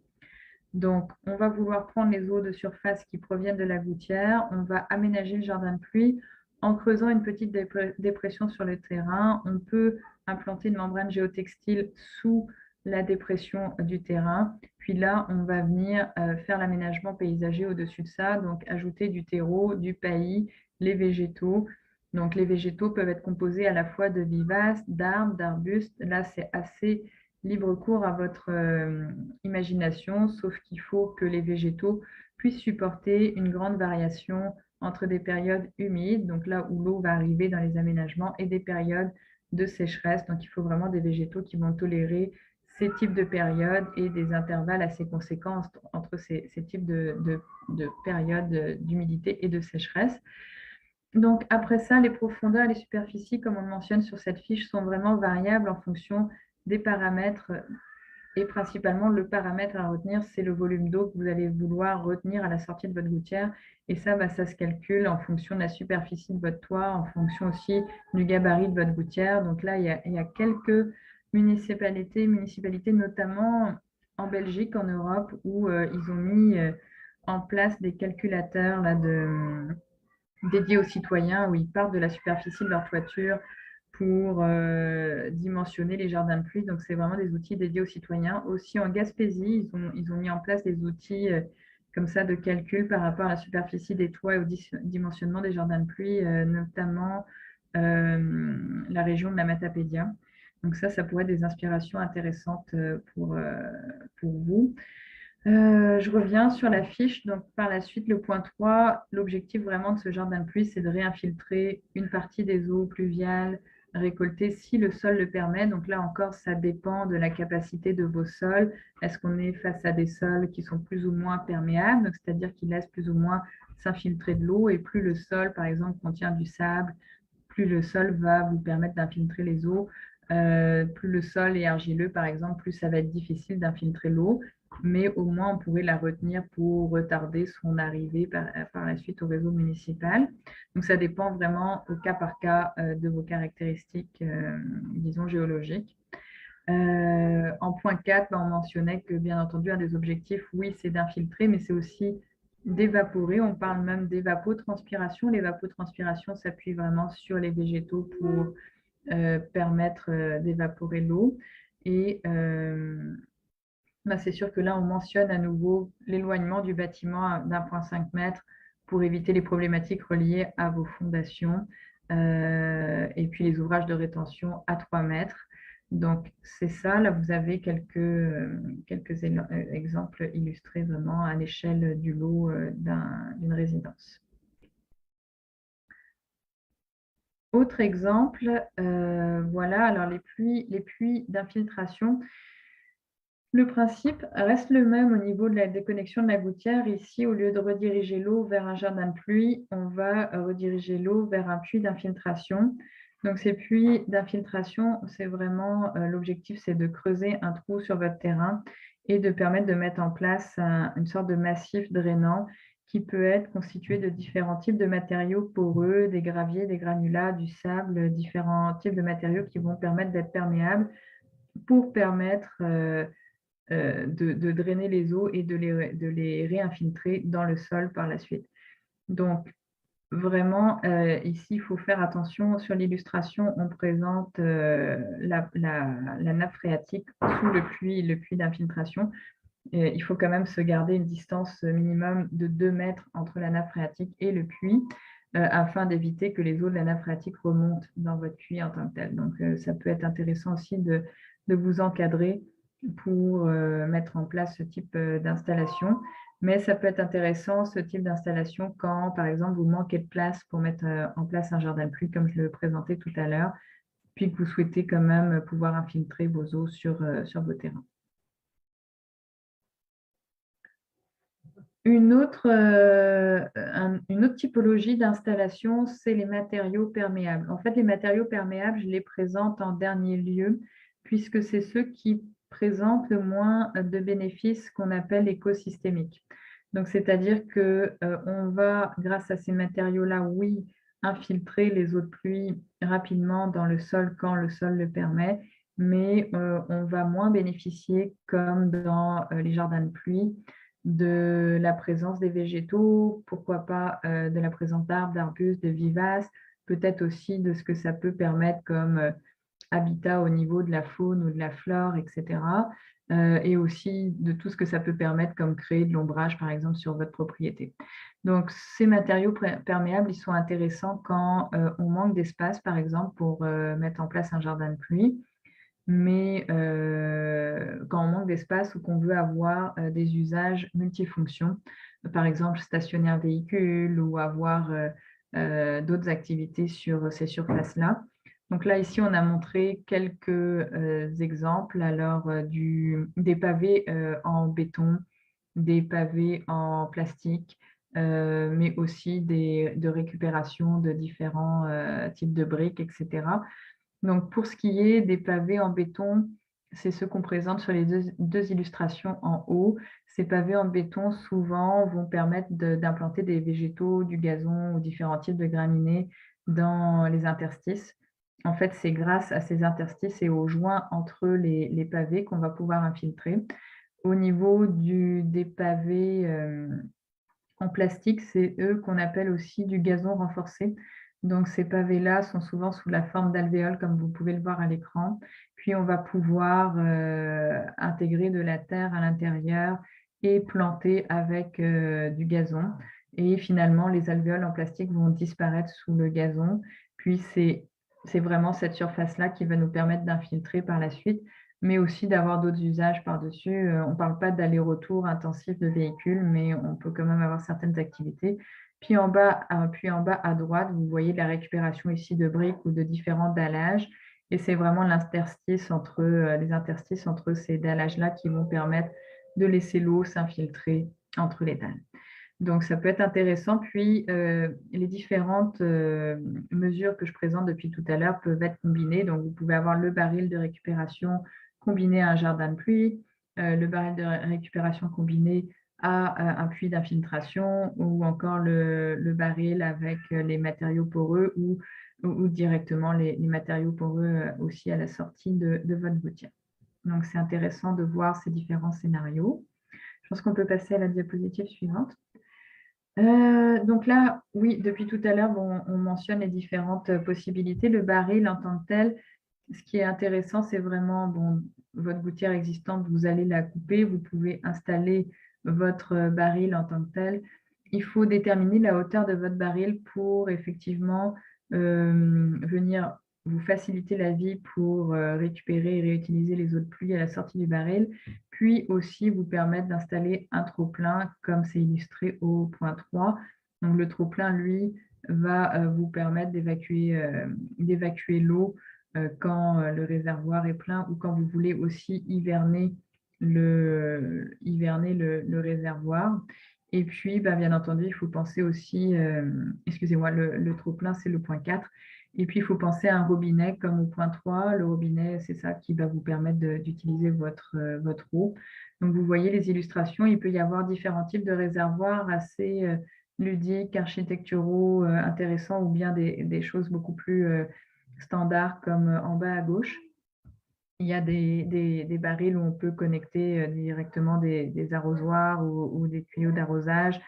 Donc, on va vouloir prendre les eaux de surface qui proviennent de la gouttière. On va aménager le jardin de pluie en creusant une petite dépression sur le terrain. On peut implanter une membrane géotextile sous la dépression du terrain. Puis là, on va venir faire l'aménagement paysager au-dessus de ça, donc ajouter du terreau, du paillis, les végétaux. Donc, les végétaux peuvent être composés à la fois de vivaces, d'arbres, d'arbustes. Là, c'est assez libre cours à votre imagination, sauf qu'il faut que les végétaux puissent supporter une grande variation entre des périodes humides, donc là où l'eau va arriver dans les aménagements, et des périodes de sécheresse. Donc, il faut vraiment des végétaux qui vont tolérer ces types de périodes et des intervalles assez conséquents entre ces types de périodes d'humidité et de sécheresse. Donc, après ça, les profondeurs et les superficies, comme on le mentionne sur cette fiche, sont vraiment variables en fonction des paramètres. Et principalement, le paramètre à retenir, c'est le volume d'eau que vous allez vouloir retenir à la sortie de votre gouttière. Et ça, ça se calcule en fonction de la superficie de votre toit, en fonction aussi du gabarit de votre gouttière. Donc là, il y a quelques municipalités, notamment en Belgique, en Europe, où ils ont mis en place des calculateurs là, dédiés aux citoyens, où ils partent de la superficie de leur toiture pour dimensionner les jardins de pluie. Donc, c'est vraiment des outils dédiés aux citoyens. Aussi, en Gaspésie, ils ont mis en place des outils comme ça de calcul par rapport à la superficie des toits et au dimensionnement des jardins de pluie, notamment la région de la Matapédia. Donc, ça pourrait être des inspirations intéressantes pour vous. Je reviens sur la fiche. Donc, par la suite, le point 3, l'objectif vraiment de ce jardin de pluie, c'est de réinfiltrer une partie des eaux pluviales récoltées si le sol le permet. Donc là encore, ça dépend de la capacité de vos sols. Est-ce qu'on est face à des sols qui sont plus ou moins perméables, c'est-à-dire qui laissent plus ou moins s'infiltrer de l'eau, et plus le sol, par exemple, contient du sable, plus le sol va vous permettre d'infiltrer les eaux. Plus le sol est argileux, par exemple, plus ça va être difficile d'infiltrer l'eau, mais au moins on pourrait la retenir pour retarder son arrivée par la suite au réseau municipal. Donc ça dépend vraiment au cas par cas de vos caractéristiques, disons, géologiques. En point 4, on mentionnait que, bien entendu, un des objectifs, oui, c'est d'infiltrer, mais c'est aussi d'évaporer. On parle même d'évapotranspiration. L'évapotranspiration s'appuie vraiment sur les végétaux pour permettre d'évaporer l'eau. Et c'est sûr que là, on mentionne à nouveau l'éloignement du bâtiment d'1,5 m pour éviter les problématiques reliées à vos fondations, et puis les ouvrages de rétention à 3 mètres. Donc, c'est ça. Là, vous avez quelques exemples illustrés vraiment à l'échelle du lot d'une résidence. Autre exemple, voilà, alors les puits d'infiltration. Le principe reste le même au niveau de la déconnexion de la gouttière. Ici, au lieu de rediriger l'eau vers un jardin de pluie, on va rediriger l'eau vers un puits d'infiltration. Donc, ces puits d'infiltration, c'est vraiment l'objectif, c'est de creuser un trou sur votre terrain et de permettre de mettre en place une sorte de massif drainant qui peut être constitué de différents types de matériaux poreux, des graviers, des granulats, du sable, différents types de matériaux qui vont permettre d'être perméables pour permettre de drainer les eaux et de les réinfiltrer dans le sol par la suite. Donc, vraiment, ici, il faut faire attention. Sur l'illustration, on présente la nappe phréatique sous le puits d'infiltration. Il faut quand même se garder une distance minimum de 2 mètres entre la nappe phréatique et le puits afin d'éviter que les eaux de la nappe phréatique remontent dans votre puits en tant que tel. Donc, ça peut être intéressant aussi de vous encadrer pour mettre en place ce type d'installation. Mais ça peut être intéressant, ce type d'installation, quand, par exemple, vous manquez de place pour mettre en place un jardin de pluie, comme je le présentais tout à l'heure, puis que vous souhaitez quand même pouvoir infiltrer vos eaux sur vos terrains. Une autre typologie d'installation, c'est les matériaux perméables. En fait, les matériaux perméables, je les présente en dernier lieu, puisque c'est ceux qui présentent le moins de bénéfices qu'on appelle écosystémiques. Donc, c'est-à-dire qu'on va, grâce à ces matériaux-là, oui, infiltrer les eaux de pluie rapidement dans le sol quand le sol le permet, mais on va moins bénéficier, comme dans les jardins de pluie, de la présence des végétaux, pourquoi pas de la présence d'arbres, d'arbustes, de vivaces, peut-être aussi de ce que ça peut permettre comme habitat au niveau de la faune ou de la flore, etc. Et aussi de tout ce que ça peut permettre comme créer de l'ombrage, par exemple, sur votre propriété. Donc, ces matériaux perméables, ils sont intéressants quand on manque d'espace, par exemple, pour mettre en place un jardin de pluie. Mais quand on manque d'espace ou qu'on veut avoir des usages multifonctions, par exemple stationner un véhicule ou avoir d'autres activités sur ces surfaces-là. Donc là, ici, on a montré quelques exemples. Alors, des pavés en béton, des pavés en plastique, mais aussi de récupération de différents types de briques, etc. Donc, pour ce qui est des pavés en béton, c'est ce qu'on présente sur les deux illustrations en haut. Ces pavés en béton, souvent, vont permettre d'implanter des végétaux, du gazon ou différents types de graminées dans les interstices. En fait, c'est grâce à ces interstices et aux joints entre les pavés qu'on va pouvoir infiltrer. Au niveau des pavés en plastique, c'est eux qu'on appelle aussi du gazon renforcé. Donc, ces pavés-là sont souvent sous la forme d'alvéoles, comme vous pouvez le voir à l'écran. Puis, on va pouvoir intégrer de la terre à l'intérieur et planter avec du gazon. Et finalement, les alvéoles en plastique vont disparaître sous le gazon. Puis, c'est vraiment cette surface-là qui va nous permettre d'infiltrer par la suite, mais aussi d'avoir d'autres usages par-dessus. On ne parle pas d'aller-retour intensif de véhicules, mais on peut quand même avoir certaines activités. Puis en bas à droite, vous voyez la récupération ici de briques ou de différents dallages. Et c'est vraiment les interstices entre ces dallages-là qui vont permettre de laisser l'eau s'infiltrer entre les dalles. Donc, ça peut être intéressant. Puis, les différentes mesures que je présente depuis tout à l'heure peuvent être combinées. Donc, vous pouvez avoir le baril de récupération combiné à un jardin de pluie, le baril de récupération combiné à un puits d'infiltration, ou encore le baril avec les matériaux poreux ou directement les matériaux poreux aussi à la sortie de votre gouttière. Donc, c'est intéressant de voir ces différents scénarios. Je pense qu'on peut passer à la diapositive suivante. Donc là, oui, depuis tout à l'heure, on mentionne les différentes possibilités. Le baril en tant que tel, ce qui est intéressant, c'est vraiment votre gouttière existante, vous allez la couper, vous pouvez installer votre baril en tant que tel. Il faut déterminer la hauteur de votre baril pour effectivement venir vous faciliter la vie pour récupérer et réutiliser les eaux de pluie à la sortie du baril, puis aussi vous permettre d'installer un trop-plein comme c'est illustré au point 3. Donc le trop-plein, lui, va vous permettre d'évacuer l'eau quand le réservoir est plein ou quand vous voulez aussi hiverner le réservoir. Et puis, bien entendu, il faut penser aussi, excusez-moi, le trop-plein, c'est le point 4. Et puis, il faut penser à un robinet comme au point 3. Le robinet, c'est ça qui va vous permettre d'utiliser votre eau. Donc, vous voyez les illustrations. Il peut y avoir différents types de réservoirs assez ludiques, architecturaux, intéressants, ou bien des choses beaucoup plus standards comme en bas à gauche. Il y a des barils où on peut connecter directement des arrosoirs ou des tuyaux d'arrosage.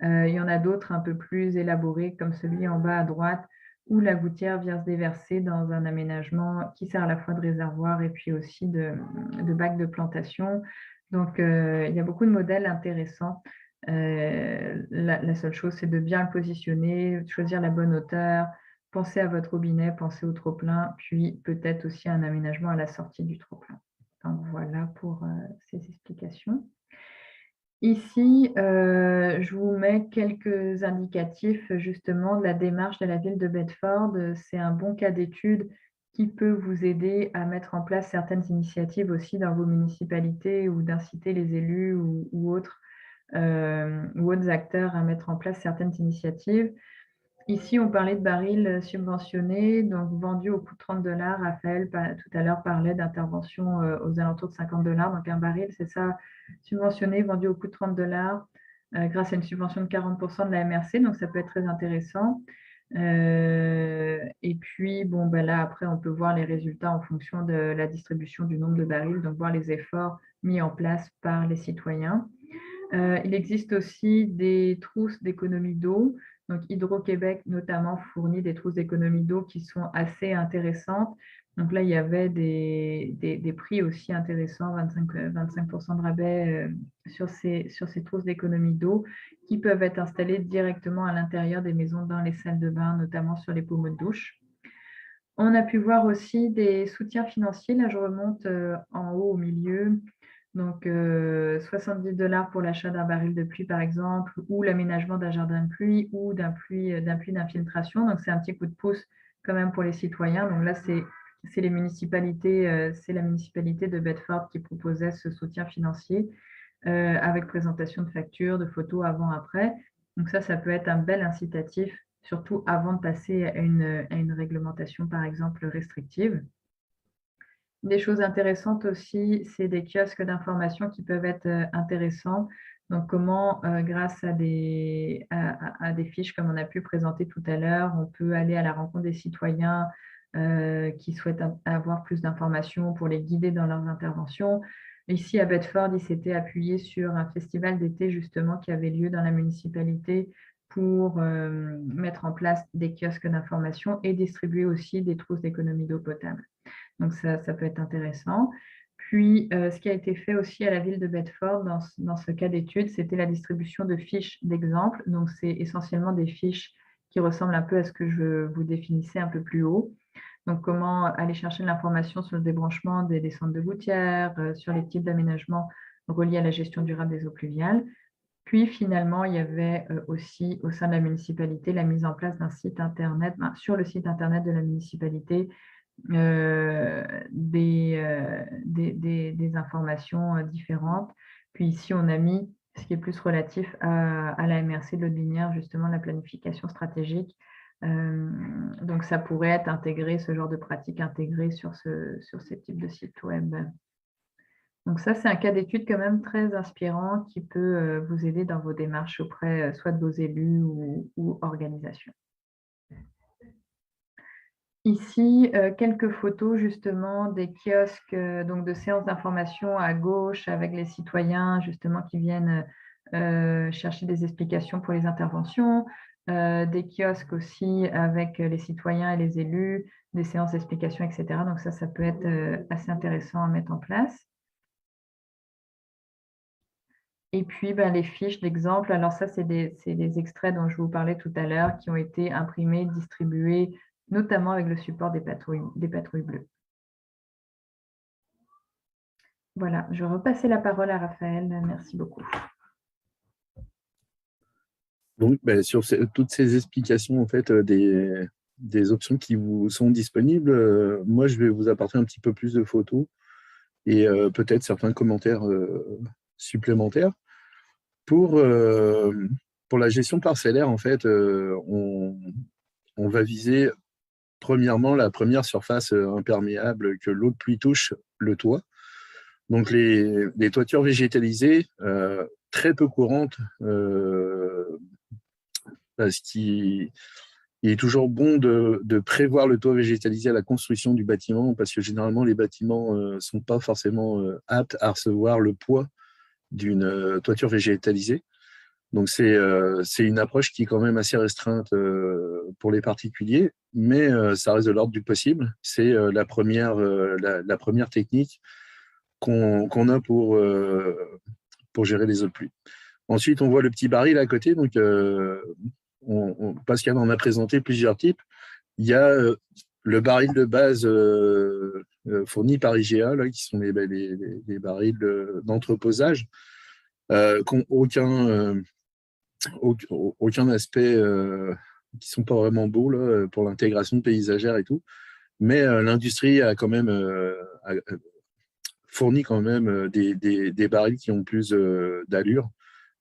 Il y en a d'autres un peu plus élaborés, comme celui en bas à droite, où la gouttière vient se déverser dans un aménagement qui sert à la fois de réservoir et puis aussi de bac de plantation. Donc, il y a beaucoup de modèles intéressants. La seule chose, c'est de bien le positionner, de choisir la bonne hauteur, pensez à votre robinet, pensez au trop-plein, puis peut-être aussi à un aménagement à la sortie du trop-plein. Donc voilà pour ces explications. Ici, je vous mets quelques indicatifs justement de la démarche de la ville de Bedford. C'est un bon cas d'étude qui peut vous aider à mettre en place certaines initiatives aussi dans vos municipalités ou d'inciter les élus ou autres acteurs à mettre en place certaines initiatives. Ici, on parlait de barils subventionnés, donc vendus au coût de 30 $. Raphaël, tout à l'heure, parlait d'intervention aux alentours de 50 $. Donc, un baril, c'est ça, subventionné, vendu au coût de 30 $ grâce à une subvention de 40% de la MRC. Donc, ça peut être très intéressant. Et puis, bon, ben là, après, on peut voir les résultats en fonction de la distribution du nombre de barils, donc voir les efforts mis en place par les citoyens. Il existe aussi des trousses d'économie d'eau. Donc, Hydro-Québec, notamment, fournit des trousses d'économie d'eau qui sont assez intéressantes. Donc là, il y avait des prix aussi intéressants, 25% de rabais sur ces trousses d'économie d'eau qui peuvent être installées directement à l'intérieur des maisons dans les salles de bain, notamment sur les pommeaux de douche. On a pu voir aussi des soutiens financiers. Là, je remonte en haut au milieu. Donc, 70 $ pour l'achat d'un baril de pluie, par exemple, ou l'aménagement d'un jardin de pluie ou d'un puits d'infiltration. Donc, c'est un petit coup de pouce quand même pour les citoyens. Donc là, c'est les municipalités, c'est la municipalité de Bedford qui proposait ce soutien financier avec présentation de factures, de photos avant-après. Donc ça peut être un bel incitatif, surtout avant de passer à une réglementation, par exemple, restrictive. Des choses intéressantes aussi, c'est des kiosques d'information qui peuvent être intéressants. Donc, comment, grâce à des fiches comme on a pu présenter tout à l'heure, on peut aller à la rencontre des citoyens qui souhaitent avoir plus d'informations pour les guider dans leurs interventions. Ici, à Bedford, il s'était appuyé sur un festival d'été, justement, qui avait lieu dans la municipalité pour mettre en place des kiosques d'information et distribuer aussi des trousses d'économie d'eau potable. Donc, ça peut être intéressant. Puis, ce qui a été fait aussi à la ville de Bedford dans ce cas d'étude, c'était la distribution de fiches d'exemple. Donc, c'est essentiellement des fiches qui ressemblent un peu à ce que je vous définissais un peu plus haut. Donc, comment aller chercher de l'information sur le débranchement des descentes de gouttières, sur les types d'aménagements reliés à la gestion durable des eaux pluviales. Puis, finalement, il y avait aussi au sein de la municipalité la mise en place d'un site Internet, sur le site Internet de la municipalité, des informations différentes. Puis ici, on a mis ce qui est plus relatif à la MRC de l'Aude-Linière, justement la planification stratégique. Donc, ça pourrait être intégré, ce genre de pratique intégrée sur ces types de sites web. Donc ça, c'est un cas d'étude quand même très inspirant qui peut vous aider dans vos démarches auprès soit de vos élus ou organisations. Ici, quelques photos justement des kiosques donc de séances d'information à gauche avec les citoyens justement qui viennent chercher des explications pour les interventions, des kiosques aussi avec les citoyens et les élus, des séances d'explication, etc. Donc ça peut être assez intéressant à mettre en place. Et puis, les fiches d'exemple, alors ça, c'est des extraits dont je vous parlais tout à l'heure qui ont été imprimés, distribués, notamment avec le support des patrouilles bleues. Voilà, je vais repasser la parole à Raphaël. Merci beaucoup. Donc, sur toutes ces explications, en fait, des options qui vous sont disponibles, moi, je vais vous apporter un petit peu plus de photos et peut-être certains commentaires supplémentaires. Pour la gestion parcellaire, en fait, on va viser premièrement la première surface imperméable que l'eau de pluie touche, le toit. Donc, les toitures végétalisées, très peu courantes, parce qu'il est toujours bon de prévoir le toit végétalisé à la construction du bâtiment, parce que généralement, les bâtiments ne sont pas forcément aptes à recevoir le poids d'une toiture végétalisée. Donc, c'est une approche qui est quand même assez restreinte pour les particuliers, mais ça reste de l'ordre du possible. C'est la première technique qu'on a pour gérer les eaux de pluie. Ensuite, on voit le petit baril à côté. Donc, Pascal en a présenté plusieurs types. Il y a le baril de base fournis par IGA, là, qui sont les barils d'entreposage, qui n'ont aucun aspect, qui ne sont pas vraiment beaux là, pour l'intégration paysagère et tout. Mais l'industrie a quand même fourni quand même des barils qui ont plus d'allure.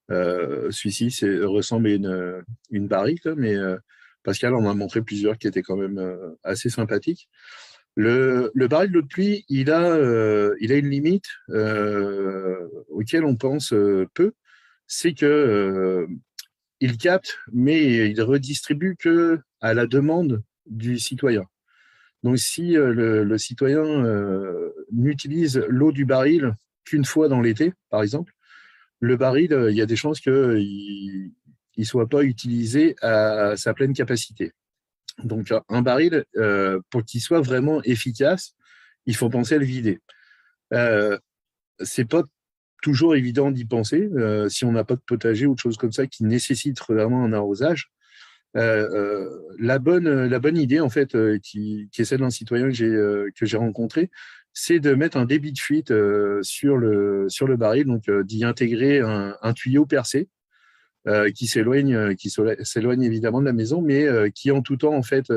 Celui-ci ressemble à une barrique, mais Pascal en a montré plusieurs qui étaient quand même assez sympathiques. Le baril d'eau de pluie, il a une limite auquel on pense peu, c'est que il capte, mais il redistribue que à la demande du citoyen. Donc, si le citoyen n'utilise l'eau du baril qu'une fois dans l'été, par exemple, le baril, il y a des chances qu'il ne soit pas utilisé à sa pleine capacité. Donc, un baril, pour qu'il soit vraiment efficace, il faut penser à le vider. Ce n'est pas toujours évident d'y penser si on n'a pas de potager ou de choses comme ça qui nécessitent vraiment un arrosage. La bonne idée, en fait, qui est celle d'un citoyen que j'ai rencontré, c'est de mettre un débit de fuite sur le baril, donc d'y intégrer un tuyau percé qui s'éloigne évidemment de la maison, mais qui en tout temps, en fait,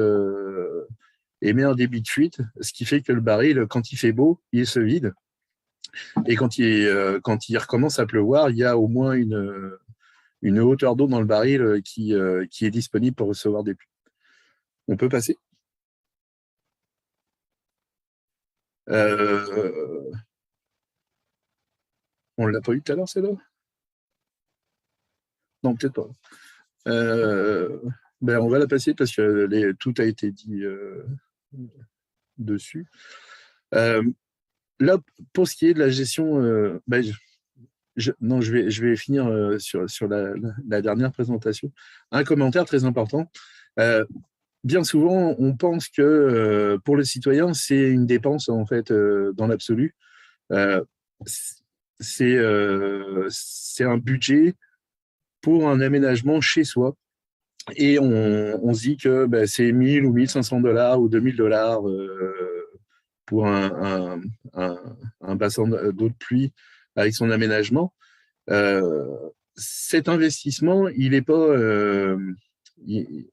émet un débit de fuite, ce qui fait que le baril, quand il fait beau, il se vide. Et quand il recommence à pleuvoir, il y a au moins une hauteur d'eau dans le baril qui est disponible pour recevoir des pluies. On peut passer. On ne l'a pas eu tout à l'heure, celle-là? Non, peut-être pas. On va la passer parce que tout a été dit dessus. Là, pour ce qui est de la gestion, je vais finir sur la dernière présentation. Un commentaire très important. Bien souvent, on pense que pour le citoyen, c'est une dépense en fait dans l'absolu. C'est un budget pour un aménagement chez soi. Et on se dit que c'est 1000 ou 1500 $ ou 2000 $ pour un bassin d'eau de pluie avec son aménagement. Cet investissement, il est pas, il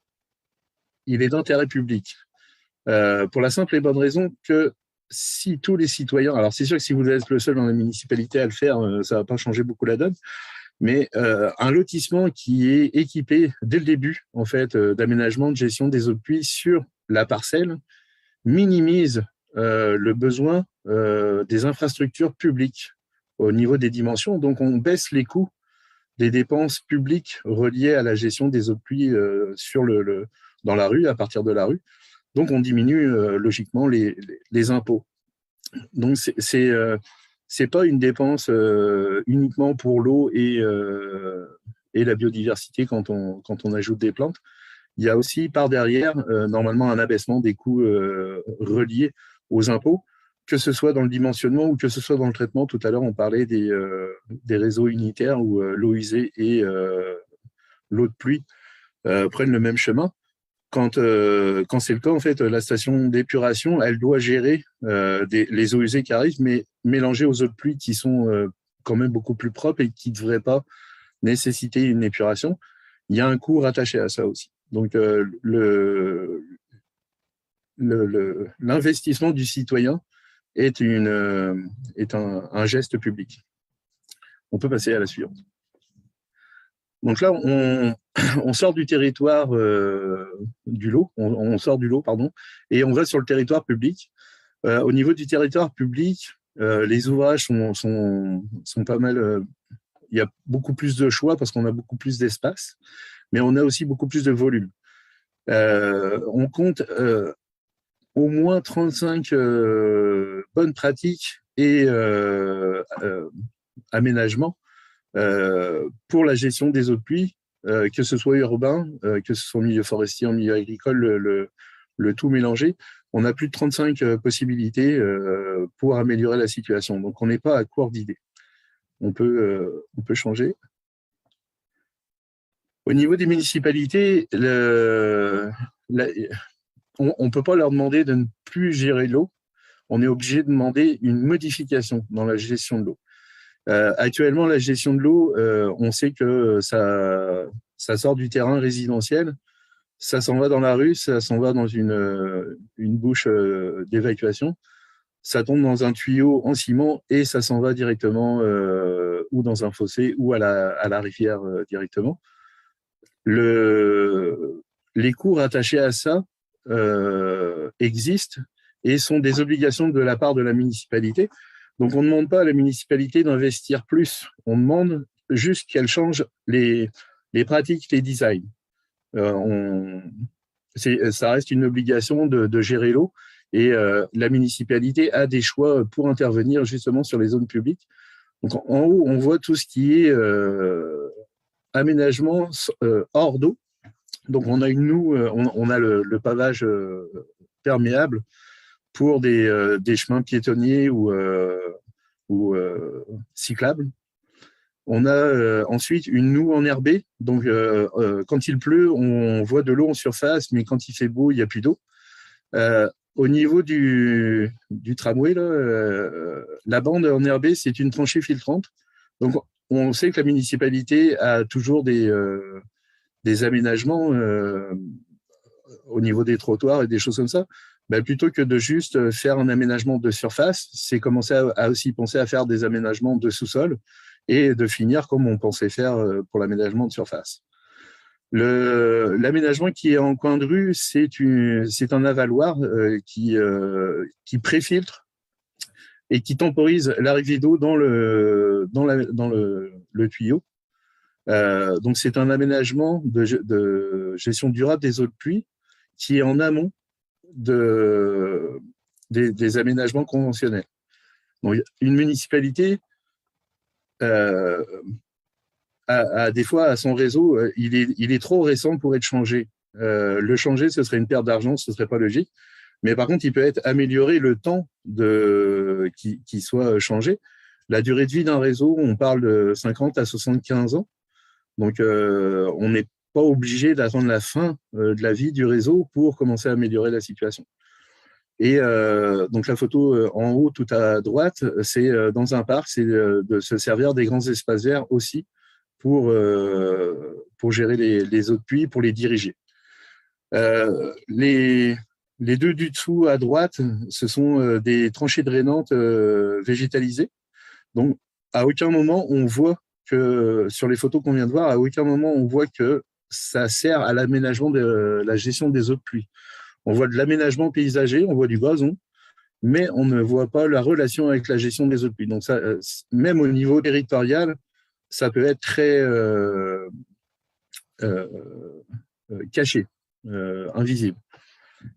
est d'intérêt public. Pour la simple et bonne raison que si tous les citoyens, alors c'est sûr que si vous êtes le seul dans la municipalité à le faire, ça ne va pas changer beaucoup la donne, mais un lotissement qui est équipé dès le début en fait, d'aménagement, de gestion des eaux de pluie sur la parcelle minimise le besoin des infrastructures publiques au niveau des dimensions. Donc, on baisse les coûts des dépenses publiques reliées à la gestion des eaux de pluie dans la rue, à partir de la rue. Donc, on diminue logiquement les impôts. Donc, c'est pas une dépense uniquement pour l'eau et la biodiversité quand on ajoute des plantes. Il y a aussi par derrière, normalement, un abaissement des coûts reliés aux impôts, que ce soit dans le dimensionnement ou que ce soit dans le traitement. Tout à l'heure, on parlait des réseaux unitaires où l'eau usée et l'eau de pluie prennent le même chemin. Quand c'est le cas, en fait, la station d'épuration, elle doit gérer les eaux usées qui arrivent, mais mélangées aux eaux de pluie qui sont quand même beaucoup plus propres et qui ne devraient pas nécessiter une épuration. Il y a un coût rattaché à ça aussi. Donc, l'investissement du citoyen est un geste public. On peut passer à la suivante. Donc là, on sort du territoire du lot, on sort du lot, pardon, et on va sur le territoire public. Au niveau du territoire public, les ouvrages sont pas mal. Il y a beaucoup plus de choix parce qu'on a beaucoup plus d'espace, mais on a aussi beaucoup plus de volume. On compte au moins 35 bonnes pratiques et aménagements pour la gestion des eaux de pluie, que ce soit urbain, que ce soit en milieu forestier, en milieu agricole, le tout mélangé. On a plus de 35 possibilités pour améliorer la situation. Donc, on n'est pas à court d'idées. On peut changer. Au niveau des municipalités, on ne peut pas leur demander de ne plus gérer l'eau. on est obligé de demander une modification dans la gestion de l'eau. Actuellement, la gestion de l'eau, on sait que ça sort du terrain résidentiel, ça s'en va dans la rue, ça s'en va dans une bouche d'évacuation, ça tombe dans un tuyau en ciment et ça s'en va directement ou dans un fossé ou à la rivière directement. Les coûts rattachés à ça existent et sont des obligations de la part de la municipalité. Donc, on ne demande pas à la municipalité d'investir plus, on demande juste qu'elle change les pratiques, les designs. Ça reste une obligation de gérer l'eau et la municipalité a des choix pour intervenir justement sur les zones publiques. Donc, en haut, on voit tout ce qui est aménagement hors d'eau. Donc, on a on a le pavage perméable pour des chemins piétonniers ou cyclables. On a ensuite une noue enherbée. Donc, quand il pleut, on voit de l'eau en surface, mais quand il fait beau, il n'y a plus d'eau. Au niveau du tramway, la bande enherbée, c'est une tranchée filtrante. Donc, on sait que la municipalité a toujours des aménagements au niveau des trottoirs et des choses comme ça. Plutôt que de juste faire un aménagement de surface, c'est commencer à aussi penser à faire des aménagements de sous-sol et de finir comme on pensait faire pour l'aménagement de surface. L'aménagement qui est en coin de rue, c'est un avaloir qui préfiltre et qui temporise l'arrivée d'eau dans le tuyau. Donc, c'est un aménagement de gestion durable des eaux de pluie qui est en amont des aménagements conventionnels. Donc, une municipalité a des fois à son réseau, il est trop récent pour être changé. Le changer, ce serait une perte d'argent, ce serait pas logique. Mais par contre, il peut être amélioré le temps qui soit changé. La durée de vie d'un réseau, on parle de 50 à 75 ans. Donc, on n'est pas obligé d'attendre la fin de la vie du réseau pour commencer à améliorer la situation. Et donc, la photo en haut, tout à droite, c'est dans un parc, c'est de se servir des grands espaces verts aussi pour gérer les eaux de pluie, pour les diriger. Les deux du dessous à droite, ce sont des tranchées drainantes végétalisées. Donc, à aucun moment, on voit que, sur les photos qu'on vient de voir, à aucun moment, on voit que ça sert à l'aménagement de la gestion des eaux de pluie. On voit de l'aménagement paysager, on voit du gazon, mais on ne voit pas la relation avec la gestion des eaux de pluie. Donc, ça, même au niveau territorial, ça peut être très caché, invisible.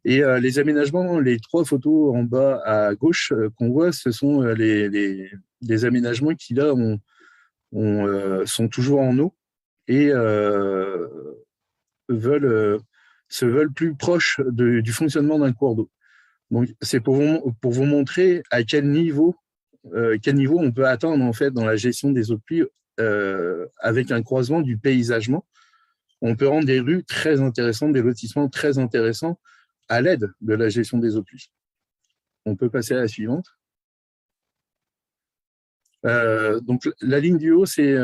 Et les aménagements, les trois photos en bas à gauche qu'on voit, ce sont des aménagements qui, là, sont toujours en eau et se veulent plus proches du fonctionnement d'un cours d'eau. Donc, c'est pour vous montrer à quel niveau on peut atteindre en fait dans la gestion des eaux de pluie avec un croisement du paysagement. On peut rendre des rues très intéressantes, des lotissements très intéressants à l'aide de la gestion des eaux de pluie. On peut passer à la suivante. Donc, la ligne du haut, c'est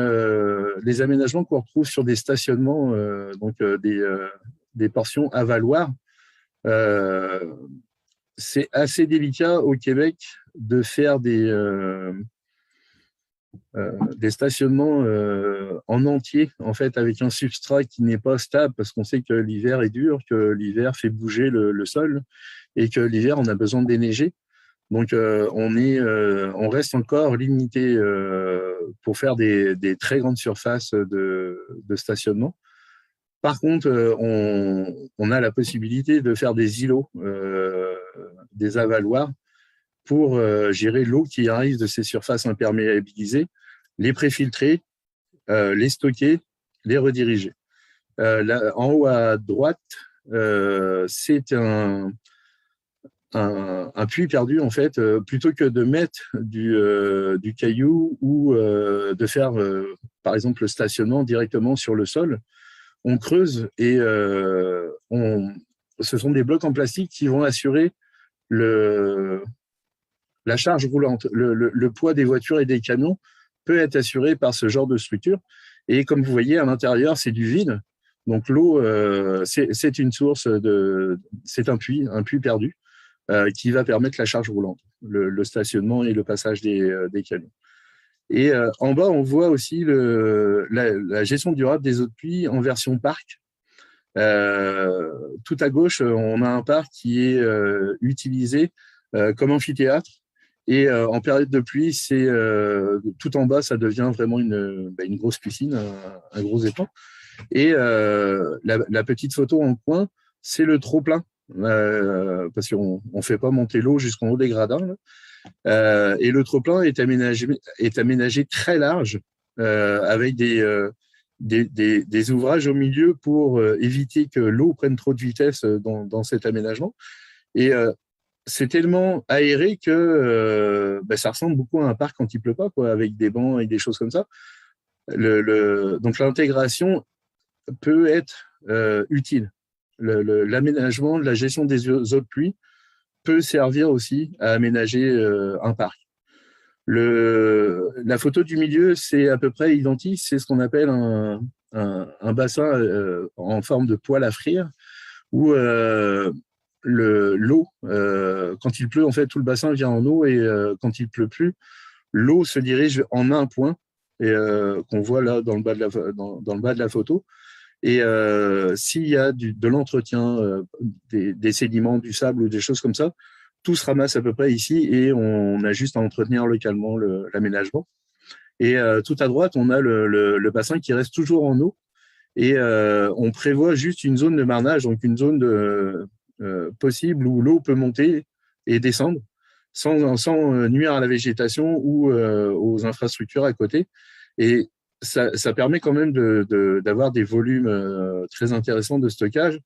les aménagements qu'on retrouve sur des stationnements, des portions avaloirs. C'est assez délicat au Québec de faire des stationnements en entier, en fait, avec un substrat qui n'est pas stable, parce qu'on sait que l'hiver est dur, que l'hiver fait bouger le sol et que l'hiver, on a besoin de déneiger. Donc, on reste encore limité pour faire des très grandes surfaces de stationnement. Par contre, on a la possibilité de faire des îlots, des avaloirs, pour gérer l'eau qui arrive de ces surfaces imperméabilisées, les préfiltrer, les stocker, les rediriger. Là, en haut à droite, c'est un puits perdu, en fait, plutôt que de mettre du caillou ou de faire, par exemple, le stationnement directement sur le sol, on creuse et ce sont des blocs en plastique qui vont assurer la charge roulante, le poids des voitures et des camions peut être assuré par ce genre de structure. Et comme vous voyez, à l'intérieur, c'est du vide. Donc l'eau, c'est une source c'est un puits perdu qui va permettre la charge roulante, le stationnement et le passage des camions. Et en bas, on voit aussi la gestion durable des eaux de pluie en version parc. Tout à gauche, on a un parc qui est utilisé comme amphithéâtre. Et en période de pluie, tout en bas, ça devient vraiment une grosse piscine, un gros étang. Et la petite photo en coin, c'est le trop-plein, parce qu'on ne fait pas monter l'eau jusqu'en haut des gradins. Là. Et le trop-plein est aménagé très large, avec des ouvrages au milieu pour éviter que l'eau prenne trop de vitesse dans cet aménagement. Et c'est tellement aéré que ça ressemble beaucoup à un parc quand il pleut pas, quoi, avec des bancs et des choses comme ça. Donc l'intégration peut être utile. L'aménagement, la gestion des eaux de pluie peut servir aussi à aménager un parc. La photo du milieu, c'est à peu près identique. C'est ce qu'on appelle un bassin en forme de poêle à frire, où l'eau, quand il pleut, en fait, tout le bassin vient en eau, et quand il pleut plus, l'eau se dirige en un point, et qu'on voit là dans le bas de la photo. Et s'il y a de l'entretien, des sédiments, du sable ou des choses comme ça, tout se ramasse à peu près ici, et on a juste à entretenir localement l'aménagement. Et tout à droite, on a le bassin qui reste toujours en eau, et on prévoit juste une zone de marnage, donc une zone possible où l'eau peut monter et descendre sans nuire à la végétation ou aux infrastructures à côté. Et ça permet quand même d'avoir des volumes très intéressants de stockage,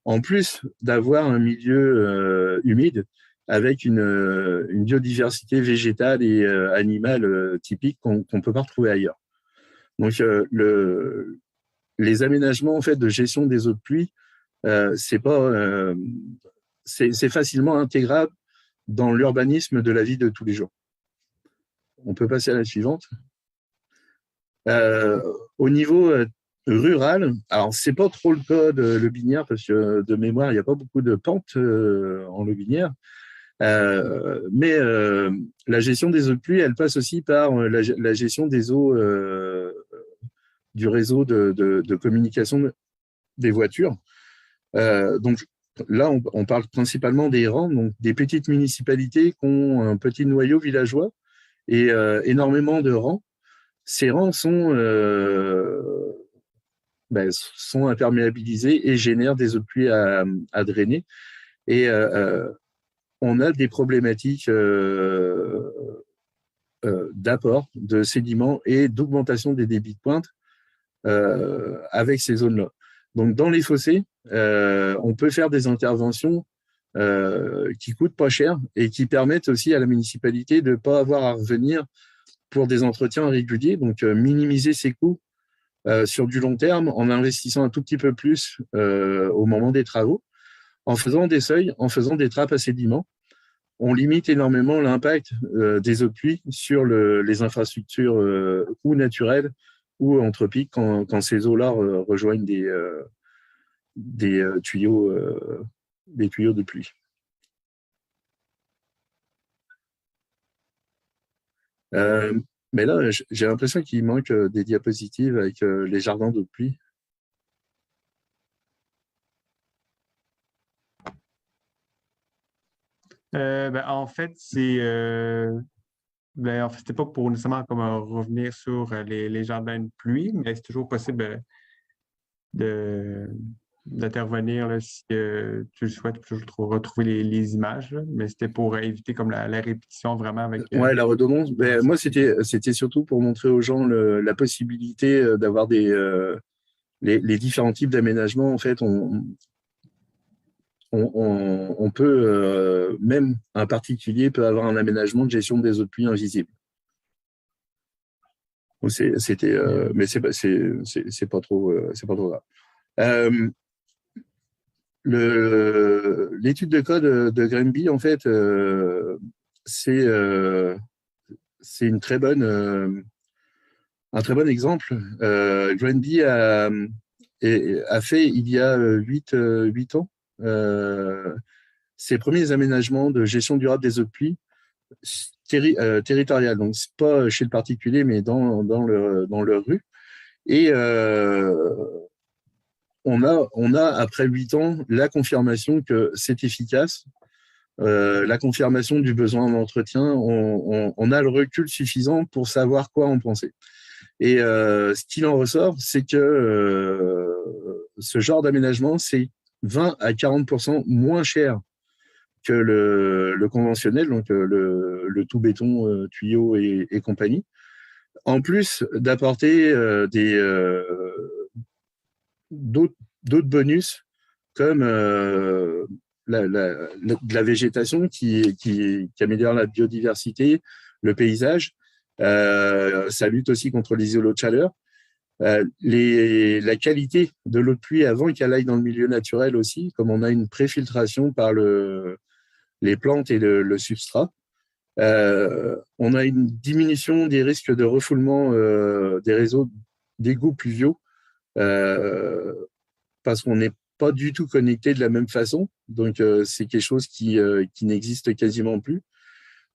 en plus d'avoir un milieu humide avec une biodiversité végétale et animale typique qu'on ne peut pas retrouver ailleurs. Donc, les aménagements en fait, de gestion des eaux de pluie, c'est facilement intégrable dans l'urbanisme de la vie de tous les jours. On peut passer à la suivante. Au niveau rural, alors c'est pas trop le cas de Lotbinière, parce que de mémoire, il n'y a pas beaucoup de pentes en Lotbinière. Mais la gestion des eaux de pluie, elle passe aussi par la gestion des eaux du réseau de communication des voitures. Donc là, on parle principalement des rangs, donc des petites municipalités qui ont un petit noyau villageois et énormément de rangs. Ces rangs sont imperméabilisés et génèrent des eaux de pluie à drainer. Et on a des problématiques d'apport de sédiments et d'augmentation des débits de pointe avec ces zones-là. Donc, dans les fossés, on peut faire des interventions qui coûtent pas cher et qui permettent aussi à la municipalité de ne pas avoir à revenir pour des entretiens réguliers, donc minimiser ses coûts sur du long terme en investissant un tout petit peu plus au moment des travaux, en faisant des seuils, en faisant des trappes à sédiments. On limite énormément l'impact des eaux de pluie sur les infrastructures ou naturelles ou anthropiques quand ces eaux-là rejoignent des tuyaux de pluie. Mais là, j'ai l'impression qu'il manque des diapositives avec les jardins d'eau de pluie. En fait, c'était pas pour nécessairement comme revenir sur les jardins de pluie, mais c'est toujours possible d'intervenir là, si tu le souhaites, pour toujours retrouver les images. Là, mais c'était pour éviter comme la répétition vraiment avec. Ouais, la redondance. Moi, c'était surtout pour montrer aux gens la possibilité d'avoir les différents types d'aménagements. En fait, on peut, même un particulier peut avoir un aménagement de gestion des eaux de pluie invisibles. Mais c'est pas trop grave. L'étude de code de Granby, en fait, une très bonne, un très bon exemple. Granby a fait, il y a 8 ans, ses premiers aménagements de gestion durable des eaux de pluie territoriales. Donc, ce n'est pas chez le particulier, mais dans le rue. Et on a, après 8 ans, la confirmation que c'est efficace, la confirmation du besoin d'entretien. On a le recul suffisant pour savoir quoi en penser. Et ce qu'il en ressort, c'est que ce genre d'aménagement, c'est 20 à 40% moins cher que le conventionnel, donc le tout béton, tuyau et compagnie. En plus d'apporter d'autres bonus comme de la végétation qui améliore la biodiversité, le paysage. Ça lutte aussi contre les îlots de chaleur. La qualité de l'eau de pluie avant qu'elle aille dans le milieu naturel aussi, comme on a une préfiltration par les plantes et le substrat. On a une diminution des risques de refoulement des réseaux d'égouts pluviaux parce qu'on n'est pas du tout connecté de la même façon. Donc, c'est quelque chose qui n'existe quasiment plus.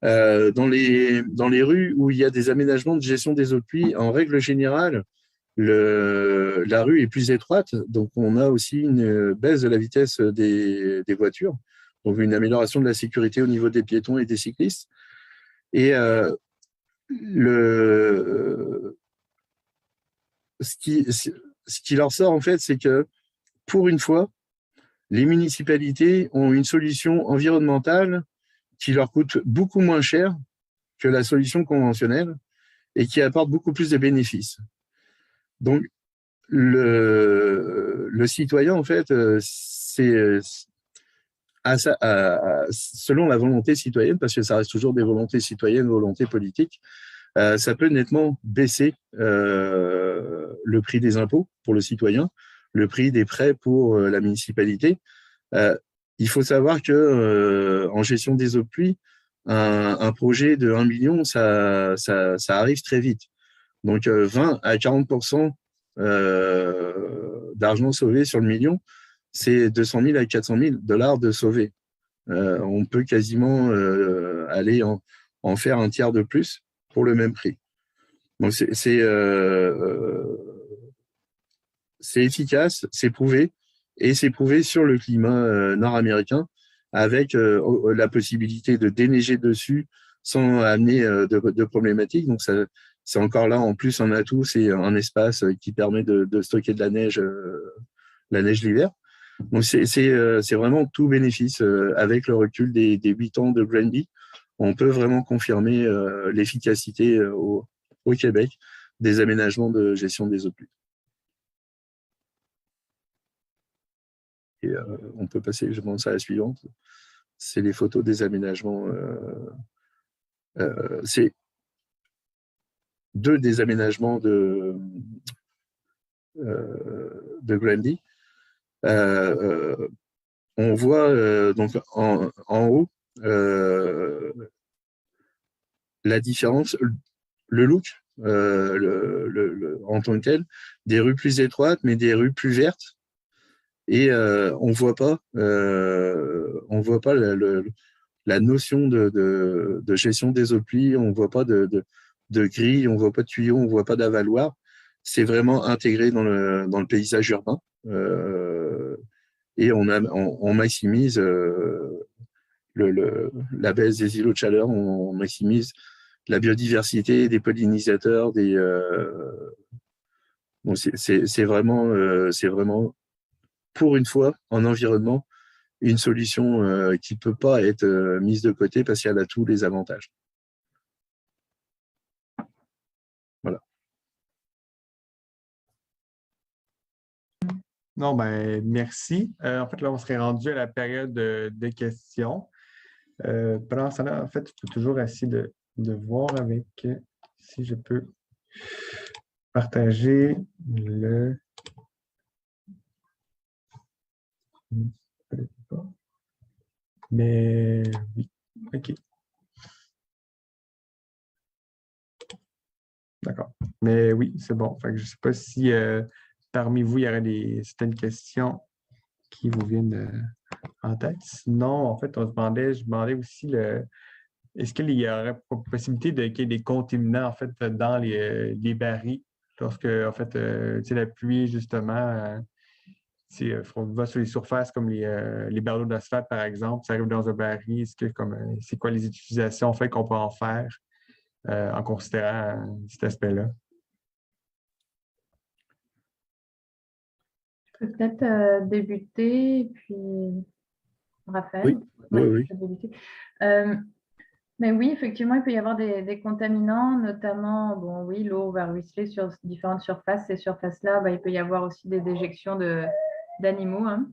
Dans les rues où il y a des aménagements de gestion des eaux de pluie, en règle générale, la rue est plus étroite, donc on a aussi une baisse de la vitesse des voitures, donc une amélioration de la sécurité au niveau des piétons et des cyclistes. Et ce qui leur sort, en fait, c'est que pour une fois, les municipalités ont une solution environnementale qui leur coûte beaucoup moins cher que la solution conventionnelle et qui apporte beaucoup plus de bénéfices. Donc, le citoyen, en fait, c'est selon la volonté citoyenne, parce que ça reste toujours des volontés citoyennes, volontés politiques, ça peut nettement baisser le prix des impôts pour le citoyen, le prix des prêts pour la municipalité. Il faut savoir que en gestion des eaux de pluie, un projet de 1 million, ça arrive très vite. Donc 20 à 40% d'argent sauvé sur le million, c'est 200 000 à 400 000 dollars de sauvé. On peut quasiment aller en faire un tiers de plus pour le même prix. Donc c'est efficace, c'est prouvé, et c'est prouvé sur le climat nord-américain avec la possibilité de déneiger dessus sans amener de problématiques. Donc c'est encore là en plus un atout, c'est un espace qui permet de stocker de la neige l'hiver. Donc c'est vraiment tout bénéfice avec le recul des 8 ans de Granby. On peut vraiment confirmer l'efficacité au Québec des aménagements de gestion des eaux de pluie. Et on peut passer, je pense, à la suivante. C'est les photos des aménagements. C'est 2 des aménagements de Granby. On voit donc en haut la différence, le look en tant que tel, des rues plus étroites, mais des rues plus vertes. Et on voit pas la notion de gestion des eaux de pluie, on voit pas de grille, on voit pas de tuyaux, on voit pas d'avaloir. C'est vraiment intégré dans le paysage urbain. Et on maximise la baisse des îlots de chaleur, on maximise la biodiversité, des pollinisateurs, bon, c'est vraiment, pour une fois, en environnement, une solution qui ne peut pas être mise de côté parce qu'elle a tous les avantages. Voilà. Non, ben, merci. En fait, là, on serait rendu à la période de questions. Pendant ce temps-là, en fait, je peux toujours essayer de voir avec si je peux partager le. Mais oui, OK. D'accord. Mais oui, c'est bon. Fait que je ne sais pas si parmi vous, il y aurait certaines questions qui vous viennent en tête. Sinon, en fait, je demandais aussi est-ce qu'il y aurait possibilité qu'il y ait des contaminants en fait dans les barils lorsque en fait la pluie justement on va sur les surfaces comme les barreaux d'asphalte par exemple, ça arrive dans un baril, c'est quoi les utilisations en fait qu'on peut en faire en considérant cet aspect-là? Je peux peut-être débuter, puis Raphaël. Oui, oui, oui. Je peux débuter. Mais oui, effectivement, il peut y avoir des contaminants, notamment, bon, oui, l'eau va ruisseler sur différentes surfaces. Ces surfaces-là, il peut y avoir aussi des déjections d'animaux, hein.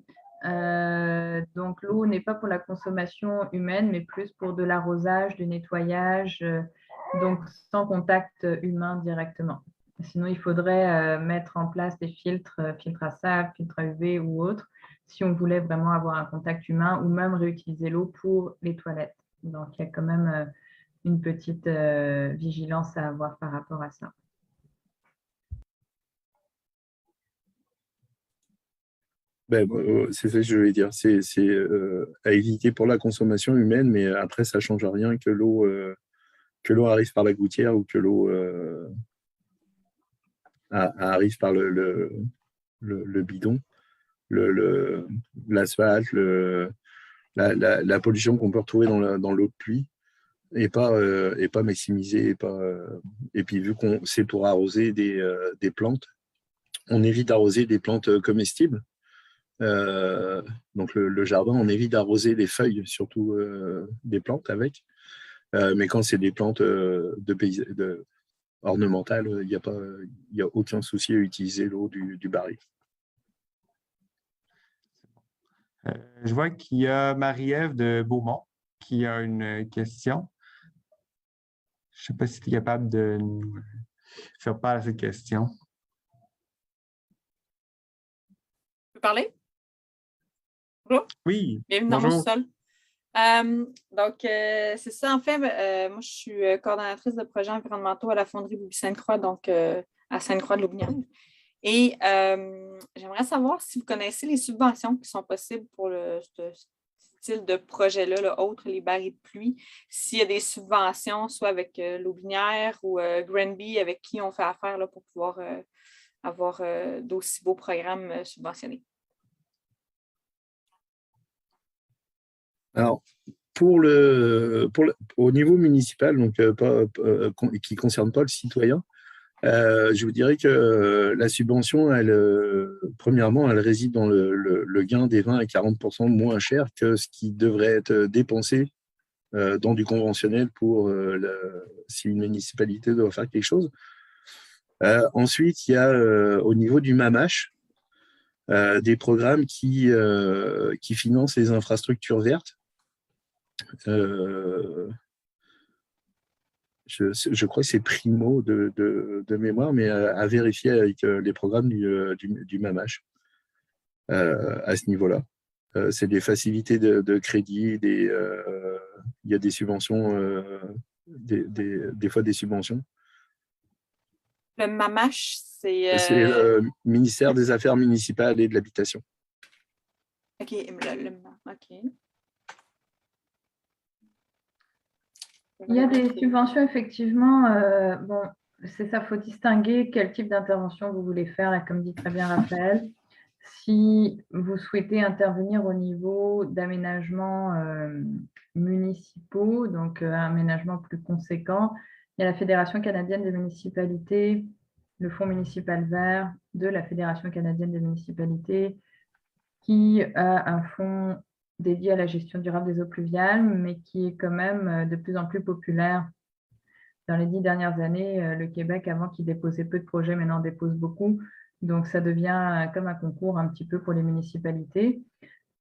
Donc, l'eau n'est pas pour la consommation humaine, mais plus pour de l'arrosage, du nettoyage, donc sans contact humain directement. Sinon, il faudrait mettre en place des filtres à sable, filtres à UV ou autres, si on voulait vraiment avoir un contact humain ou même réutiliser l'eau pour les toilettes. Donc, il y a quand même une petite vigilance à avoir par rapport à ça. C'est ça que je voulais dire. C'est à éviter pour la consommation humaine, mais après, ça ne change rien que l'eau arrive par la gouttière ou que l'eau arrive par le bidon, l'asphalte, la pollution qu'on peut retrouver dans l'eau de pluie n'est pas maximisée. Et puis, vu qu'on c'est pour arroser des plantes, on évite d'arroser des plantes comestibles. Donc, le jardin, on évite d'arroser les feuilles, surtout des plantes avec. Mais quand c'est des plantes ornementales, il n'y a aucun souci à utiliser l'eau du baril. Je vois qu'il y a Marie-Ève de Beaumont qui a une question. Je ne sais pas si tu es capable de nous faire part à cette question. Je peux parler? Bonjour. Oui. Bienvenue dans bonjour. mon sol. Donc, c'est ça, en fait, moi, je suis coordonnatrice de projets environnementaux à la Fonderie Louis-Sainte-Croix, donc à Sainte-Croix-de-Loubinière. Et j'aimerais savoir si vous connaissez les subventions qui sont possibles pour ce style de projet-là, là, autre les barils de pluie. S'il y a des subventions, soit avec Loubinière ou Granby, avec qui on fait affaire là, pour pouvoir avoir d'aussi beaux programmes subventionnés. Alors, au niveau municipal, donc qui ne concerne pas le citoyen, je vous dirais que la subvention, premièrement, elle réside dans le gain des 20 à 40% moins cher que ce qui devrait être dépensé dans du conventionnel si une municipalité doit faire quelque chose. Ensuite, il y a au niveau du MAMACH des programmes qui financent les infrastructures vertes. Je crois que c'est Primo de mémoire, mais à vérifier avec les programmes du MAMACH à ce niveau-là. C'est des facilités de crédit, il y a des subventions, des fois des subventions. Le MAMACH, c'est… C'est le ministère des Affaires municipales et de l'Habitation. OK. OK. Il y a des subventions, effectivement. Bon, c'est ça, il faut distinguer quel type d'intervention vous voulez faire, et comme dit très bien Raphaël. Si vous souhaitez intervenir au niveau d'aménagements municipaux, donc aménagements plus conséquents, il y a la Fédération canadienne des municipalités, le Fonds municipal vert de la Fédération canadienne des municipalités, qui a un fonds dédié à la gestion durable des eaux pluviales, mais qui est quand même de plus en plus populaire. Dans les 10 dernières années, le Québec, avant qu'il déposait peu de projets, maintenant dépose beaucoup. Donc, ça devient comme un concours un petit peu pour les municipalités.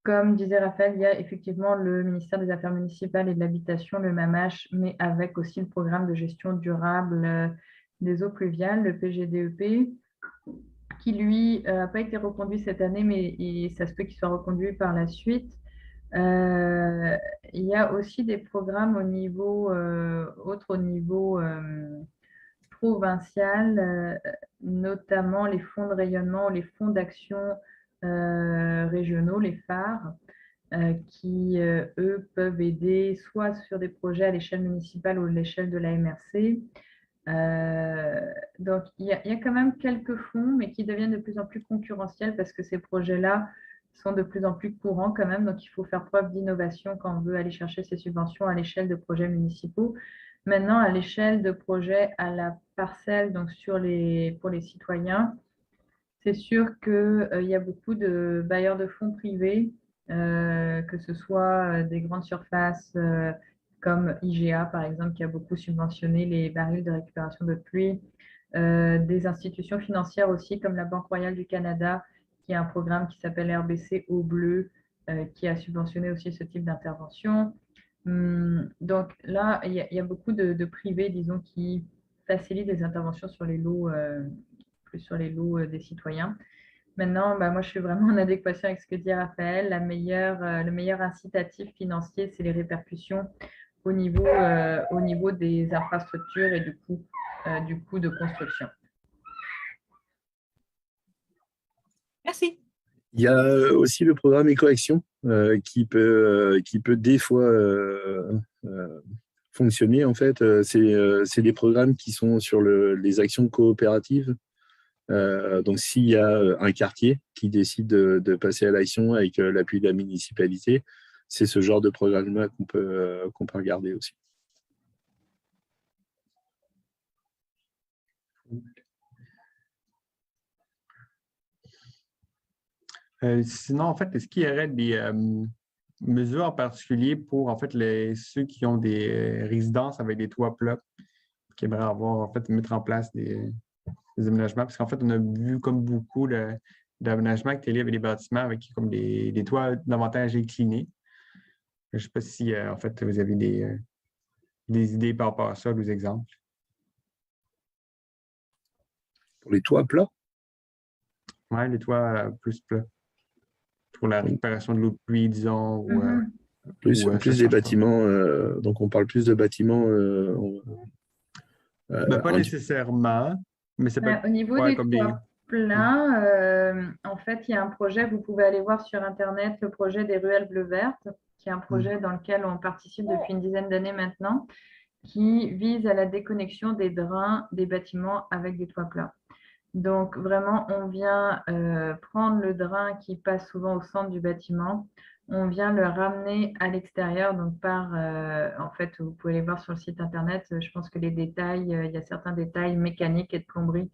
Comme disait Raphaël, il y a effectivement le ministère des Affaires municipales et de l'Habitation, le MAMACH, mais avec aussi le programme de gestion durable des eaux pluviales, le PGDEP, qui, lui, n'a pas été reconduit cette année, mais ça se peut qu'il soit reconduit par la suite. Il y a aussi des programmes au niveau provinciales, notamment les fonds de rayonnement, les fonds d'action régionaux, les phares, qui, eux, peuvent aider soit sur des projets à l'échelle municipale ou à l'échelle de la MRC. Donc, il y a quand même quelques fonds, mais qui deviennent de plus en plus concurrentiels parce que ces projets-là sont de plus en plus courants quand même. Donc, il faut faire preuve d'innovation quand on veut aller chercher ces subventions à l'échelle de projets municipaux. Maintenant, à l'échelle de projets à la parcelle, donc pour les citoyens, c'est sûr qu'il y a beaucoup de bailleurs de fonds privés, que ce soit des grandes surfaces comme IGA, par exemple, qui a beaucoup subventionné les barils de récupération d'eau de pluie, des institutions financières aussi, comme la Banque royale du Canada, qui a un programme qui s'appelle RBC Eau Bleue, qui a subventionné aussi ce type d'intervention. Donc là, il y a beaucoup de privés, disons, qui facilitent les interventions sur les lots, plus sur les lots des citoyens. Maintenant, moi, je suis vraiment en adéquation avec ce que dit Raphaël. Le meilleur incitatif financier, c'est les répercussions au niveau des infrastructures et du coût de construction. Merci. Il y a aussi le programme Écoaction qui peut des fois fonctionner. En fait, c'est des programmes qui sont sur les actions coopératives. Donc, s'il y a un quartier qui décide de passer à l'action avec l'appui de la municipalité, c'est ce genre de programme-là qu'on peut regarder aussi. Sinon, en fait, est-ce qu'il y aurait des mesures en particulier pour en fait ceux qui ont des résidences avec des toits plats, qui aimeraient avoir en fait mettre en place des aménagements? Parce qu'en fait, on a vu comme beaucoup d'aménagements qui étaient liés avec des bâtiments avec comme des toits davantage inclinés. Je ne sais pas si en fait vous avez des idées par rapport à ça, des exemples. Pour les toits plats? Oui, les toits plus plats. Pour la récupération de l'eau de pluie, disons. Plus des bâtiments. Donc, on parle plus de bâtiments. Pas nécessairement, mais ça peut être au niveau des toits plats, en fait, il y a un projet, vous pouvez aller voir sur Internet le projet des ruelles bleu-vertes, qui est un projet dans lequel on participe depuis une dizaine d'années maintenant, qui vise à la déconnexion des drains des bâtiments avec des toits plats. Donc, vraiment, on vient prendre le drain qui passe souvent au centre du bâtiment, on vient le ramener à l'extérieur, donc en fait, vous pouvez les voir sur le site Internet, je pense que les détails, il y a certains détails mécaniques et de plomberie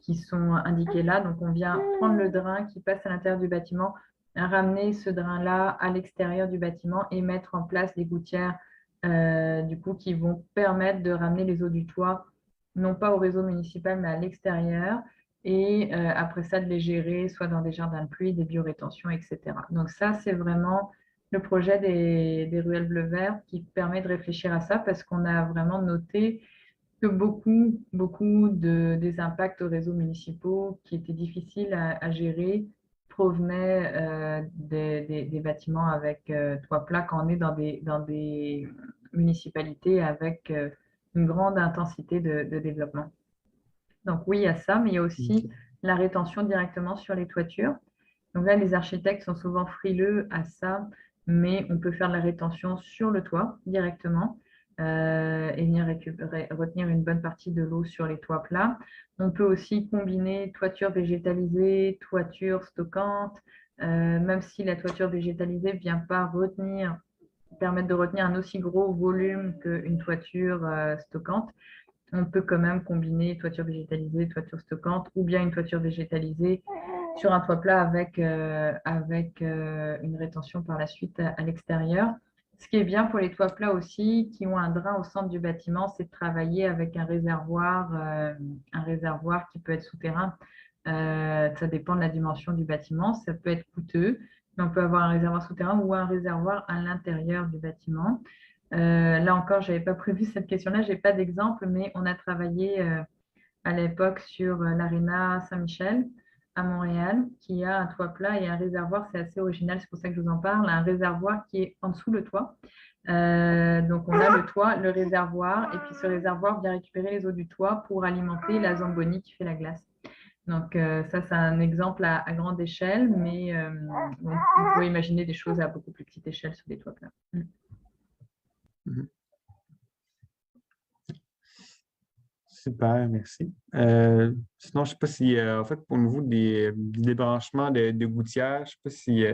qui sont indiqués là. Donc, on vient prendre le drain qui passe à l'intérieur du bâtiment, ramener ce drain-là à l'extérieur du bâtiment et mettre en place des gouttières, du coup, qui vont permettre de ramener les eaux du toit, non pas au réseau municipal, mais à l'extérieur. Et après ça, de les gérer, soit dans des jardins de pluie, des biorétentions, etc. Donc ça, c'est vraiment le projet des ruelles bleu-vert qui permet de réfléchir à ça parce qu'on a vraiment noté que beaucoup des impacts aux réseaux municipaux qui étaient difficiles à gérer provenaient des bâtiments avec toit plat quand on est dans des municipalités avec une grande intensité de développement. Donc oui, il y a ça, mais il y a aussi la rétention directement sur les toitures. Donc là, les architectes sont souvent frileux à ça, mais on peut faire de la rétention sur le toit directement et venir retenir une bonne partie de l'eau sur les toits plats. On peut aussi combiner toiture végétalisée, toiture stockante, même si la toiture végétalisée ne vient pas permettre de retenir un aussi gros volume qu'une toiture stockante. On peut quand même combiner toiture végétalisée, toiture stockante, ou bien une toiture végétalisée sur un toit plat avec une rétention par la suite à l'extérieur. Ce qui est bien pour les toits plats aussi, qui ont un drain au centre du bâtiment, c'est de travailler avec un réservoir qui peut être souterrain. Ça dépend de la dimension du bâtiment. Ça peut être coûteux, mais on peut avoir un réservoir souterrain ou un réservoir à l'intérieur du bâtiment. Là encore, je n'avais pas prévu cette question-là, je n'ai pas d'exemple, mais on a travaillé à l'époque sur l'Arena Saint-Michel à Montréal qui a un toit plat et un réservoir, c'est assez original, c'est pour ça que je vous en parle, un réservoir qui est en dessous le toit. Donc, on a le toit, le réservoir, et puis ce réservoir vient récupérer les eaux du toit pour alimenter la Zamboni qui fait la glace. Donc, ça, c'est un exemple à grande échelle, mais on peut imaginer des choses à beaucoup plus petite échelle sur des toits plats. Super, merci. Sinon, je ne sais pas si, en fait, au niveau du débranchement de gouttières, je ne sais pas si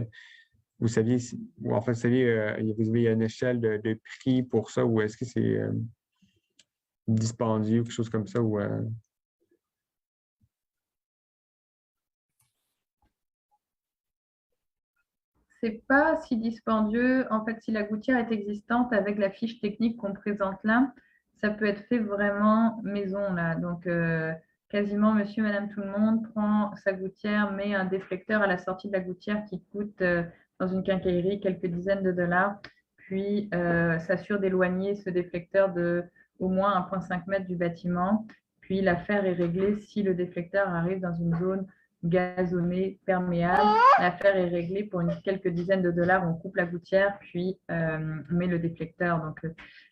vous saviez, ou en fait, vous saviez, vous avez une échelle de prix pour ça, ou est-ce que c'est dispendieux ou quelque chose comme ça? Ou, C'est pas si dispendieux. En fait, si la gouttière est existante avec la fiche technique qu'on présente là, ça peut être fait vraiment maison là. Donc, quasiment monsieur, madame, tout le monde prend sa gouttière, met un déflecteur à la sortie de la gouttière qui coûte dans une quincaillerie quelques dizaines de dollars, puis s'assure d'éloigner ce déflecteur de au moins 1,5 m du bâtiment. Puis l'affaire est réglée si le déflecteur arrive dans une zone gazonné, perméable. L'affaire est réglée pour quelques dizaines de dollars. On coupe la gouttière, puis on met le déflecteur. Donc,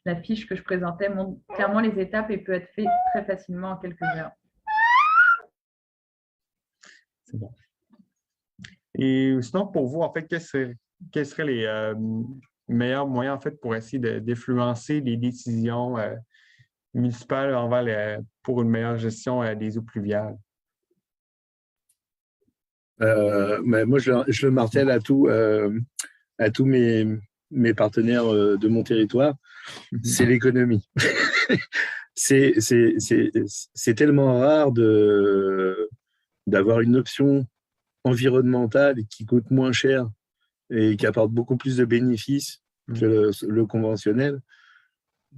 la fiche que je présentais montre clairement les étapes et peut être fait très facilement en quelques heures. c'est bon. Et sinon, pour vous, en fait, quels seraient les meilleurs moyens, en fait, pour essayer d'influencer les décisions municipales pour une meilleure gestion des eaux pluviales? Mais moi, je le martèle à tous mes partenaires de mon territoire, c'est l'économie. C'est tellement rare d'avoir une option environnementale qui coûte moins cher et qui apporte beaucoup plus de bénéfices que le conventionnel,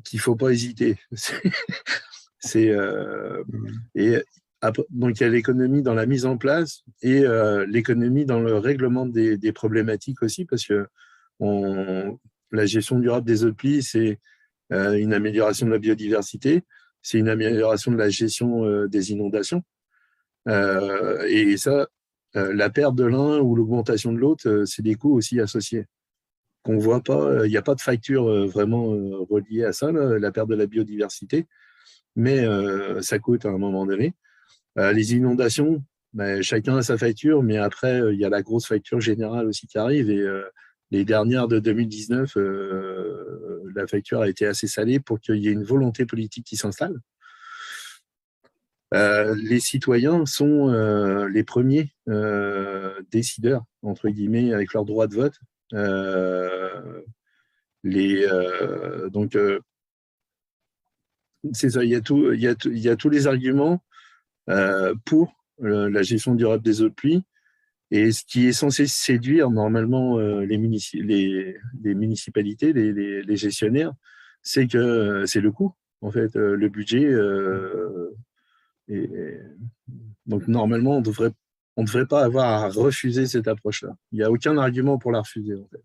qu'il ne faut pas hésiter. Donc, il y a l'économie dans la mise en place et l'économie dans le règlement des problématiques aussi, parce que la gestion durable des eaux de pluie, c'est une amélioration de la biodiversité, c'est une amélioration de la gestion des inondations. Et ça, la perte de l'un ou l'augmentation de l'autre, c'est des coûts aussi associés qu'on ne voit pas. Il n'y a pas de facture vraiment reliée à ça, la perte de la biodiversité, mais ça coûte à un moment donné. Les inondations, chacun a sa facture, mais après, il y a la grosse facture générale aussi qui arrive. Et les dernières de 2019, la facture a été assez salée pour qu'il y ait une volonté politique qui s'installe. Les citoyens sont les premiers décideurs, entre guillemets, avec leur droit de vote. Donc, c'est ça, il y a tous les arguments pour la gestion durable des eaux de pluie, et ce qui est censé séduire normalement les municipalités, les gestionnaires, c'est que c'est le coût, en fait, le budget. Donc normalement, on devrait pas avoir à refuser cette approche-là. Il n'y a aucun argument pour la refuser, en fait.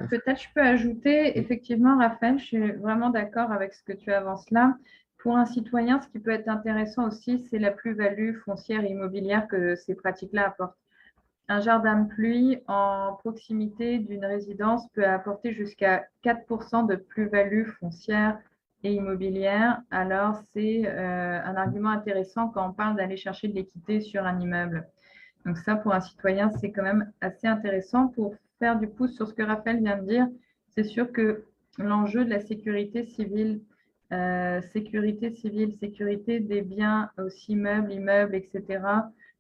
Peut-être je peux ajouter, effectivement, Raphaël, je suis vraiment d'accord avec ce que tu avances là. Pour un citoyen, ce qui peut être intéressant aussi, c'est la plus-value foncière et immobilière que ces pratiques-là apportent. Un jardin de pluie en proximité d'une résidence peut apporter jusqu'à 4% de plus-value foncière et immobilière. Alors, c'est un argument intéressant quand on parle d'aller chercher de l'équité sur un immeuble. Donc ça, pour un citoyen, c'est quand même assez intéressant. Pour faire du pouce sur ce que Raphaël vient de dire, c'est sûr que l'enjeu de la sécurité civile, sécurité des biens aussi meubles, immeubles, etc.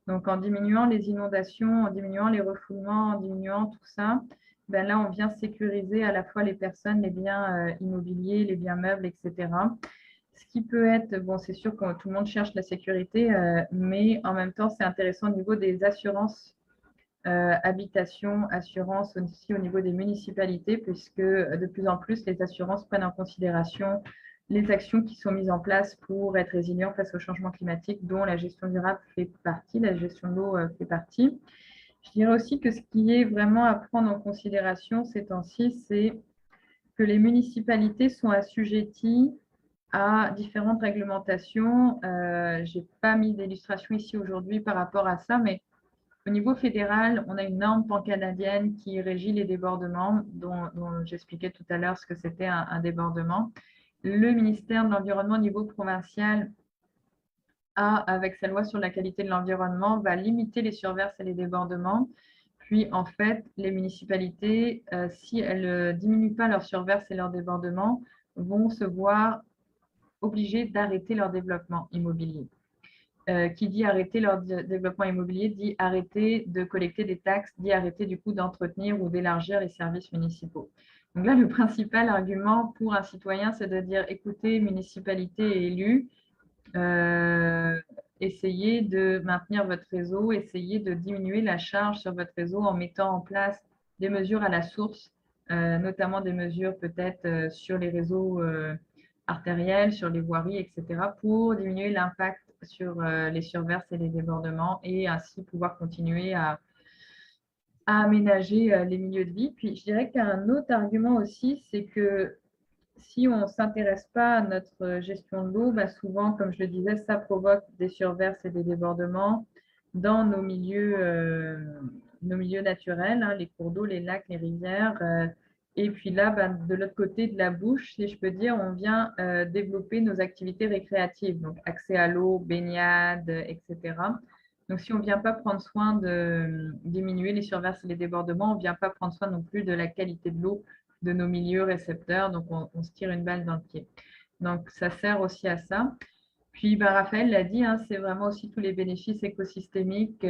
Donc en diminuant les inondations, en diminuant les refoulements, en diminuant tout ça, ben là, on vient sécuriser à la fois les personnes, les biens immobiliers, les biens meubles, etc. Ce qui peut être, bon, c'est sûr que tout le monde cherche la sécurité, mais en même temps, c'est intéressant au niveau des assurances habitation, assurances aussi au niveau des municipalités, puisque de plus en plus, les assurances prennent en considération les actions qui sont mises en place pour être résilients face au changement climatique, dont la gestion durable fait partie, la gestion de l'eau fait partie. Je dirais aussi que ce qui est vraiment à prendre en considération ces temps-ci, c'est que les municipalités sont assujetties à différentes réglementations. Je n'ai pas mis d'illustration ici aujourd'hui par rapport à ça, mais au niveau fédéral, on a une norme pan-canadienne qui régit les débordements, dont j'expliquais tout à l'heure ce que c'était un débordement. Le ministère de l'Environnement au niveau provincial avec sa loi sur la qualité de l'environnement, va limiter les surverses et les débordements. Puis, en fait, les municipalités, si elles ne diminuent pas leurs surverses et leurs débordements, vont se voir obligées d'arrêter leur développement immobilier. Qui dit arrêter leur développement immobilier, dit arrêter de collecter des taxes, dit arrêter du coup d'entretenir ou d'élargir les services municipaux. Donc là, le principal argument pour un citoyen, c'est de dire, écoutez, municipalité et élus, essayez de maintenir votre réseau, essayez de diminuer la charge sur votre réseau en mettant en place des mesures à la source, notamment des mesures peut-être sur les réseaux artériels, sur les voiries, etc., pour diminuer l'impact sur les surverses et les débordements et ainsi pouvoir continuer à aménager les milieux de vie. Puis je dirais qu'il y a un autre argument aussi, c'est que si on ne s'intéresse pas à notre gestion de l'eau, souvent, comme je le disais, ça provoque des surverses et des débordements dans nos milieux naturels, hein, les cours d'eau, les lacs, les rivières. Et puis là, de l'autre côté de la bouche, si je peux dire, on vient développer nos activités récréatives, donc accès à l'eau, baignade, etc. Donc, si on ne vient pas prendre soin de diminuer les surverses et les débordements, on ne vient pas prendre soin non plus de la qualité de l'eau de nos milieux récepteurs, donc on se tire une balle dans le pied. Donc, ça sert aussi à ça. Puis, Raphaël l'a dit, hein, c'est vraiment aussi tous les bénéfices écosystémiques,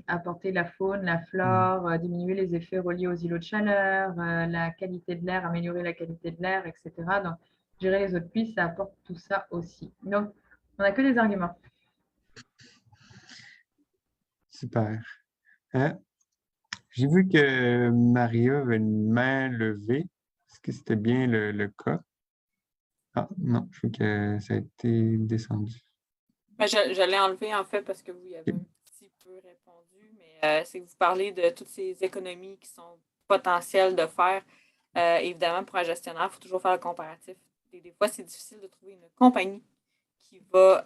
apporter la faune, la flore, diminuer les effets reliés aux îlots de chaleur, la qualité de l'air, améliorer la qualité de l'air, etc. Donc, gérer les eaux de pluie, ça apporte tout ça aussi. Donc, on n'a que des arguments. Super. Hein? J'ai vu que Maria avait une main levée. Est-ce que c'était bien le cas? Ah, non, je vois que ça a été descendu. Je l'ai enlevé, en fait, parce que vous y avez un petit peu répondu, mais c'est que vous parlez de toutes ces économies qui sont potentielles de faire. Évidemment, pour un gestionnaire, il faut toujours faire le comparatif. Et des fois, c'est difficile de trouver une compagnie qui va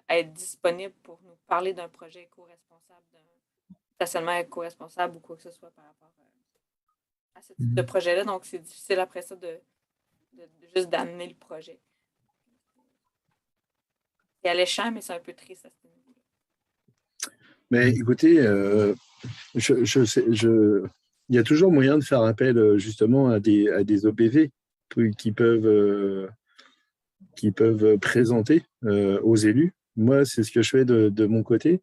être disponible pour nous parler d'un projet éco-responsable, d'un stationnement éco-responsable ou quoi que ce soit par rapport à ce type de projet-là. Donc, c'est difficile après ça de juste d'amener le projet. C'est alléchant, mais c'est un peu triste à ce niveau-là. Mais écoutez, il y a toujours moyen de faire appel justement à des OPV qui peuvent présenter aux élus. Moi, c'est ce que je fais de mon côté.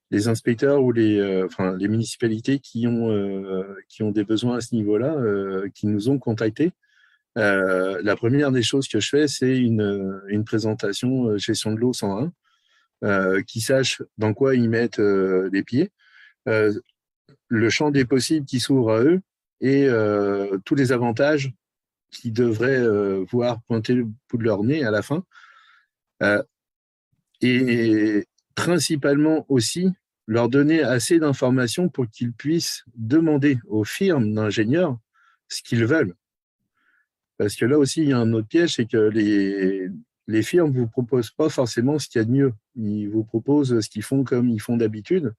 Les inspecteurs ou les municipalités qui ont des besoins à ce niveau-là, qui nous ont contactés. La première des choses que je fais, c'est une présentation gestion de l'eau 101, qui sache dans quoi ils mettent les pieds, le champ des possibles qui s'ouvre à eux et tous les avantages qu'ils devraient voir pointer le bout de leur nez à la fin. Et principalement aussi leur donner assez d'informations pour qu'ils puissent demander aux firmes d'ingénieurs ce qu'ils veulent. Parce que là aussi, il y a un autre piège, c'est que les firmes ne vous proposent pas forcément ce qu'il y a de mieux. Ils vous proposent ce qu'ils font comme ils font d'habitude.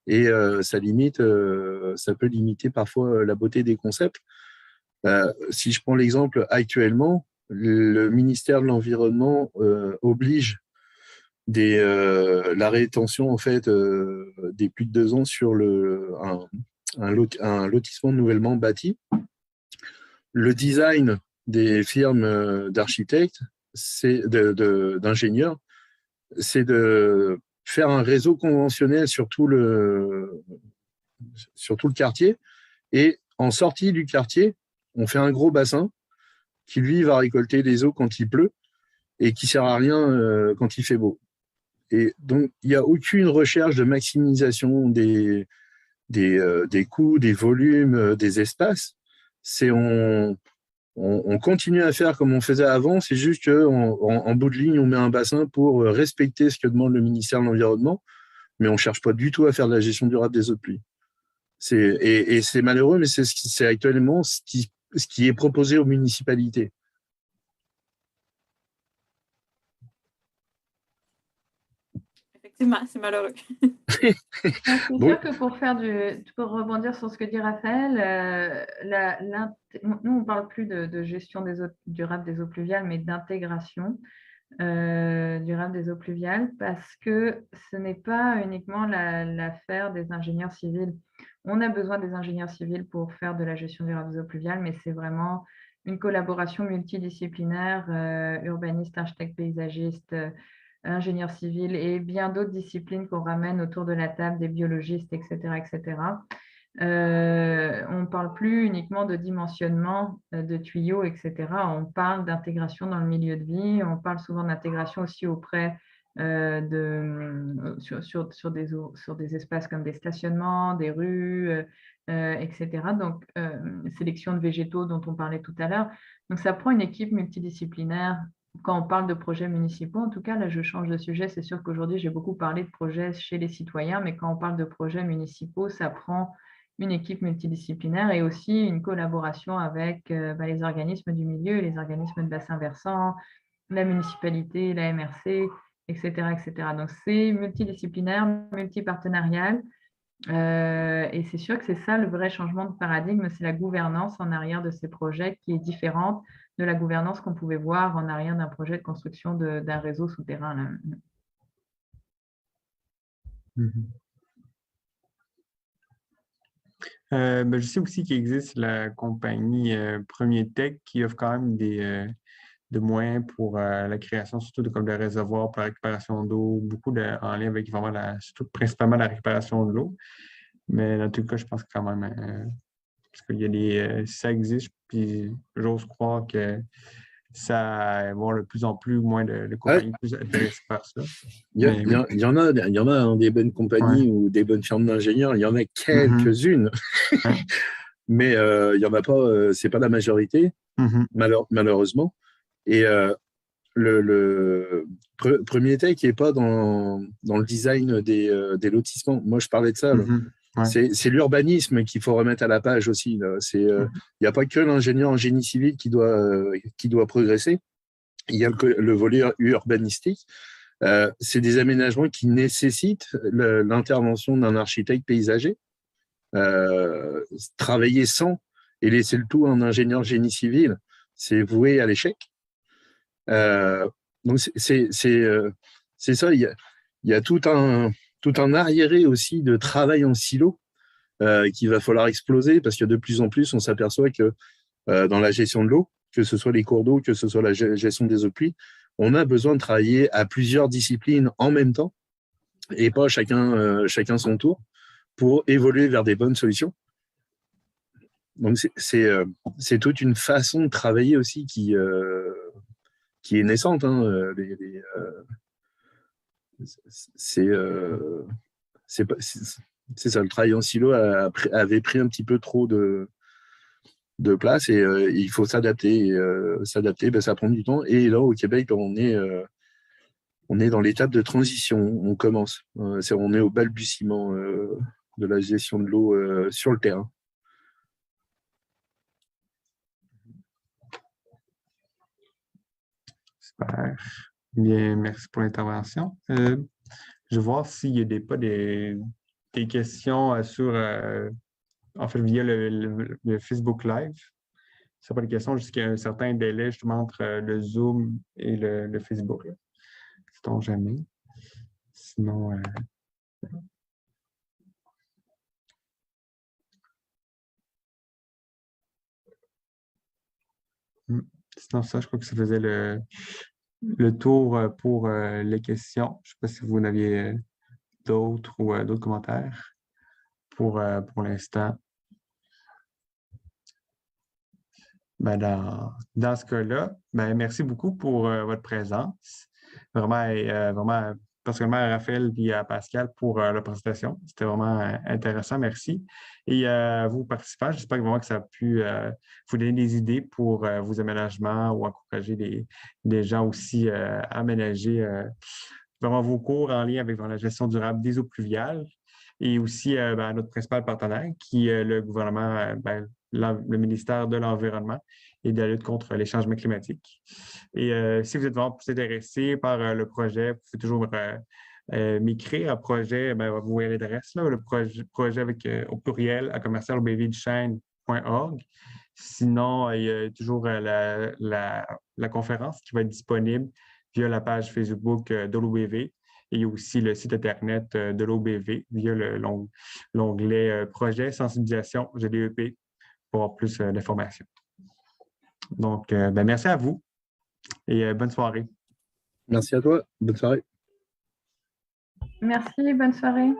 Et ça peut limiter parfois la beauté des concepts. Si je prends l'exemple actuellement, le ministère de l'Environnement oblige la rétention en fait, des plus de 2 ans sur un lotissement nouvellement bâti. Le design des firmes d'architectes, d'ingénieurs, c'est de faire un réseau conventionnel sur tout le quartier. Et en sortie du quartier, on fait un gros bassin qui, lui, va récolter les eaux quand il pleut et qui ne sert à rien quand il fait beau. Et donc, il n'y a aucune recherche de maximisation des coûts, des volumes, des espaces. On continue à faire comme on faisait avant, c'est juste qu'en bout de ligne, on met un bassin pour respecter ce que demande le ministère de l'Environnement, mais on ne cherche pas du tout à faire de la gestion durable des eaux de pluie. Et c'est malheureux, mais c'est actuellement ce ce qui est proposé aux municipalités. Effectivement, c'est malheureux. C'est Bon. sûr que pour rebondir sur ce que dit Raphaël, nous, on ne parle plus de gestion des eaux durables des eaux pluviales, mais d'intégration durable des eaux pluviales, parce que ce n'est pas uniquement l'affaire des ingénieurs civils. On a besoin des ingénieurs civils pour faire de la gestion durable des eaux pluviales, mais c'est vraiment une collaboration multidisciplinaire, urbanistes, architectes, paysagistes, ingénieurs civils et bien d'autres disciplines qu'on ramène autour de la table, des biologistes, etc., etc. On ne parle plus uniquement de dimensionnement de tuyaux, etc. On parle d'intégration dans le milieu de vie. On parle souvent d'intégration aussi auprès sur des espaces comme des stationnements, des rues, etc. Donc, sélection de végétaux dont on parlait tout à l'heure. Donc, ça prend une équipe multidisciplinaire. Quand on parle de projets municipaux, en tout cas, là, je change de sujet. C'est sûr qu'aujourd'hui, j'ai beaucoup parlé de projets chez les citoyens, mais quand on parle de projets municipaux, ça prend une équipe multidisciplinaire et aussi une collaboration avec les organismes du milieu, les organismes de bassin versant, la municipalité, la MRC, etc., etc. Donc, c'est multidisciplinaire, multipartenarial. Et c'est sûr que c'est ça le vrai changement de paradigme, c'est la gouvernance en arrière de ces projets qui est différente de la gouvernance qu'on pouvait voir en arrière d'un projet de construction d'un réseau souterrain. Là. Ben, je sais aussi qu'il existe la compagnie Premier Tech qui offre quand même de moyens pour la création surtout de réservoirs pour la récupération d'eau, beaucoup en lien avec vraiment principalement la récupération de l'eau. Mais dans tout cas, je pense quand même parce qu'il y a ça existe, puis j'ose croire que ça va avoir de plus en plus moins de compagnies plus intéressées par ça. Il y en a des bonnes compagnies ou des bonnes firmes d'ingénieurs, il y en a quelques-unes, mais il n'y en a pas, c'est pas la majorité, malheureusement. Et le Premier Tech n'est pas dans le design des lotissements. Moi, je parlais de ça. C'est l'urbanisme qu'il faut remettre à la page aussi. Il n'y a pas que l'ingénieur en génie civil qui doit progresser. Il y a le volet urbanistique. C'est des aménagements qui nécessitent l'intervention d'un architecte paysager. Travailler sans et laisser le tout à un ingénieur génie civil, c'est voué à l'échec. Donc, c'est ça. Il y a tout un arriéré aussi de travail en silo qu'il va falloir exploser parce que de plus en plus, on s'aperçoit que dans la gestion de l'eau, que ce soit les cours d'eau, que ce soit la gestion des eaux de pluie, on a besoin de travailler à plusieurs disciplines en même temps et pas chacun son tour pour évoluer vers des bonnes solutions. Donc, c'est toute une façon de travailler aussi qui est naissante. C'est ça, le travail en silo avait pris un petit peu trop de place et il faut s'adapter. S'adapter, ça prend du temps. Et là, au Québec, on est dans l'étape de transition. On commence. On est au balbutiement de la gestion de l'eau sur le terrain. Super. Bien, merci pour l'intervention. Je vais voir s'il y a des questions sur, en fait, via le Facebook Live. Ce n'est pas des questions, juste qu'il y a un certain délai justement entre le Zoom et le Facebook. Sait-on jamais. Sinon, sinon, ça, je crois que ça faisait le tour pour les questions. Je ne sais pas si vous en aviez d'autres ou d'autres commentaires pour l'instant. Ben, dans ce cas-là, ben, merci beaucoup pour votre présence. Vraiment, particulièrement à Raphaël et à Pascal pour la présentation. C'était vraiment intéressant, merci. Et à vous participants, j'espère vraiment que ça a pu vous donner des idées pour vos aménagements ou encourager des gens aussi à aménager vraiment vos cours en lien avec la gestion durable des eaux pluviales. et aussi à notre principal partenaire, qui est le gouvernement, le ministère de l'Environnement et de la lutte contre les changements climatiques. Et si vous êtes vraiment plus intéressé par le projet, vous pouvez toujours m'écrire à projet, vous voyez l'adresse, le projet avec au pluriel à commercial.bvduchesne.org. Sinon, il y a toujours la conférence qui va être disponible via la page Facebook de l'OBV et aussi le site Internet de l'OBV via l'onglet Projet Sensibilisation GDEP pour avoir plus d'informations. Donc, merci à vous et bonne soirée. Merci à toi. Bonne soirée. Merci, bonne soirée.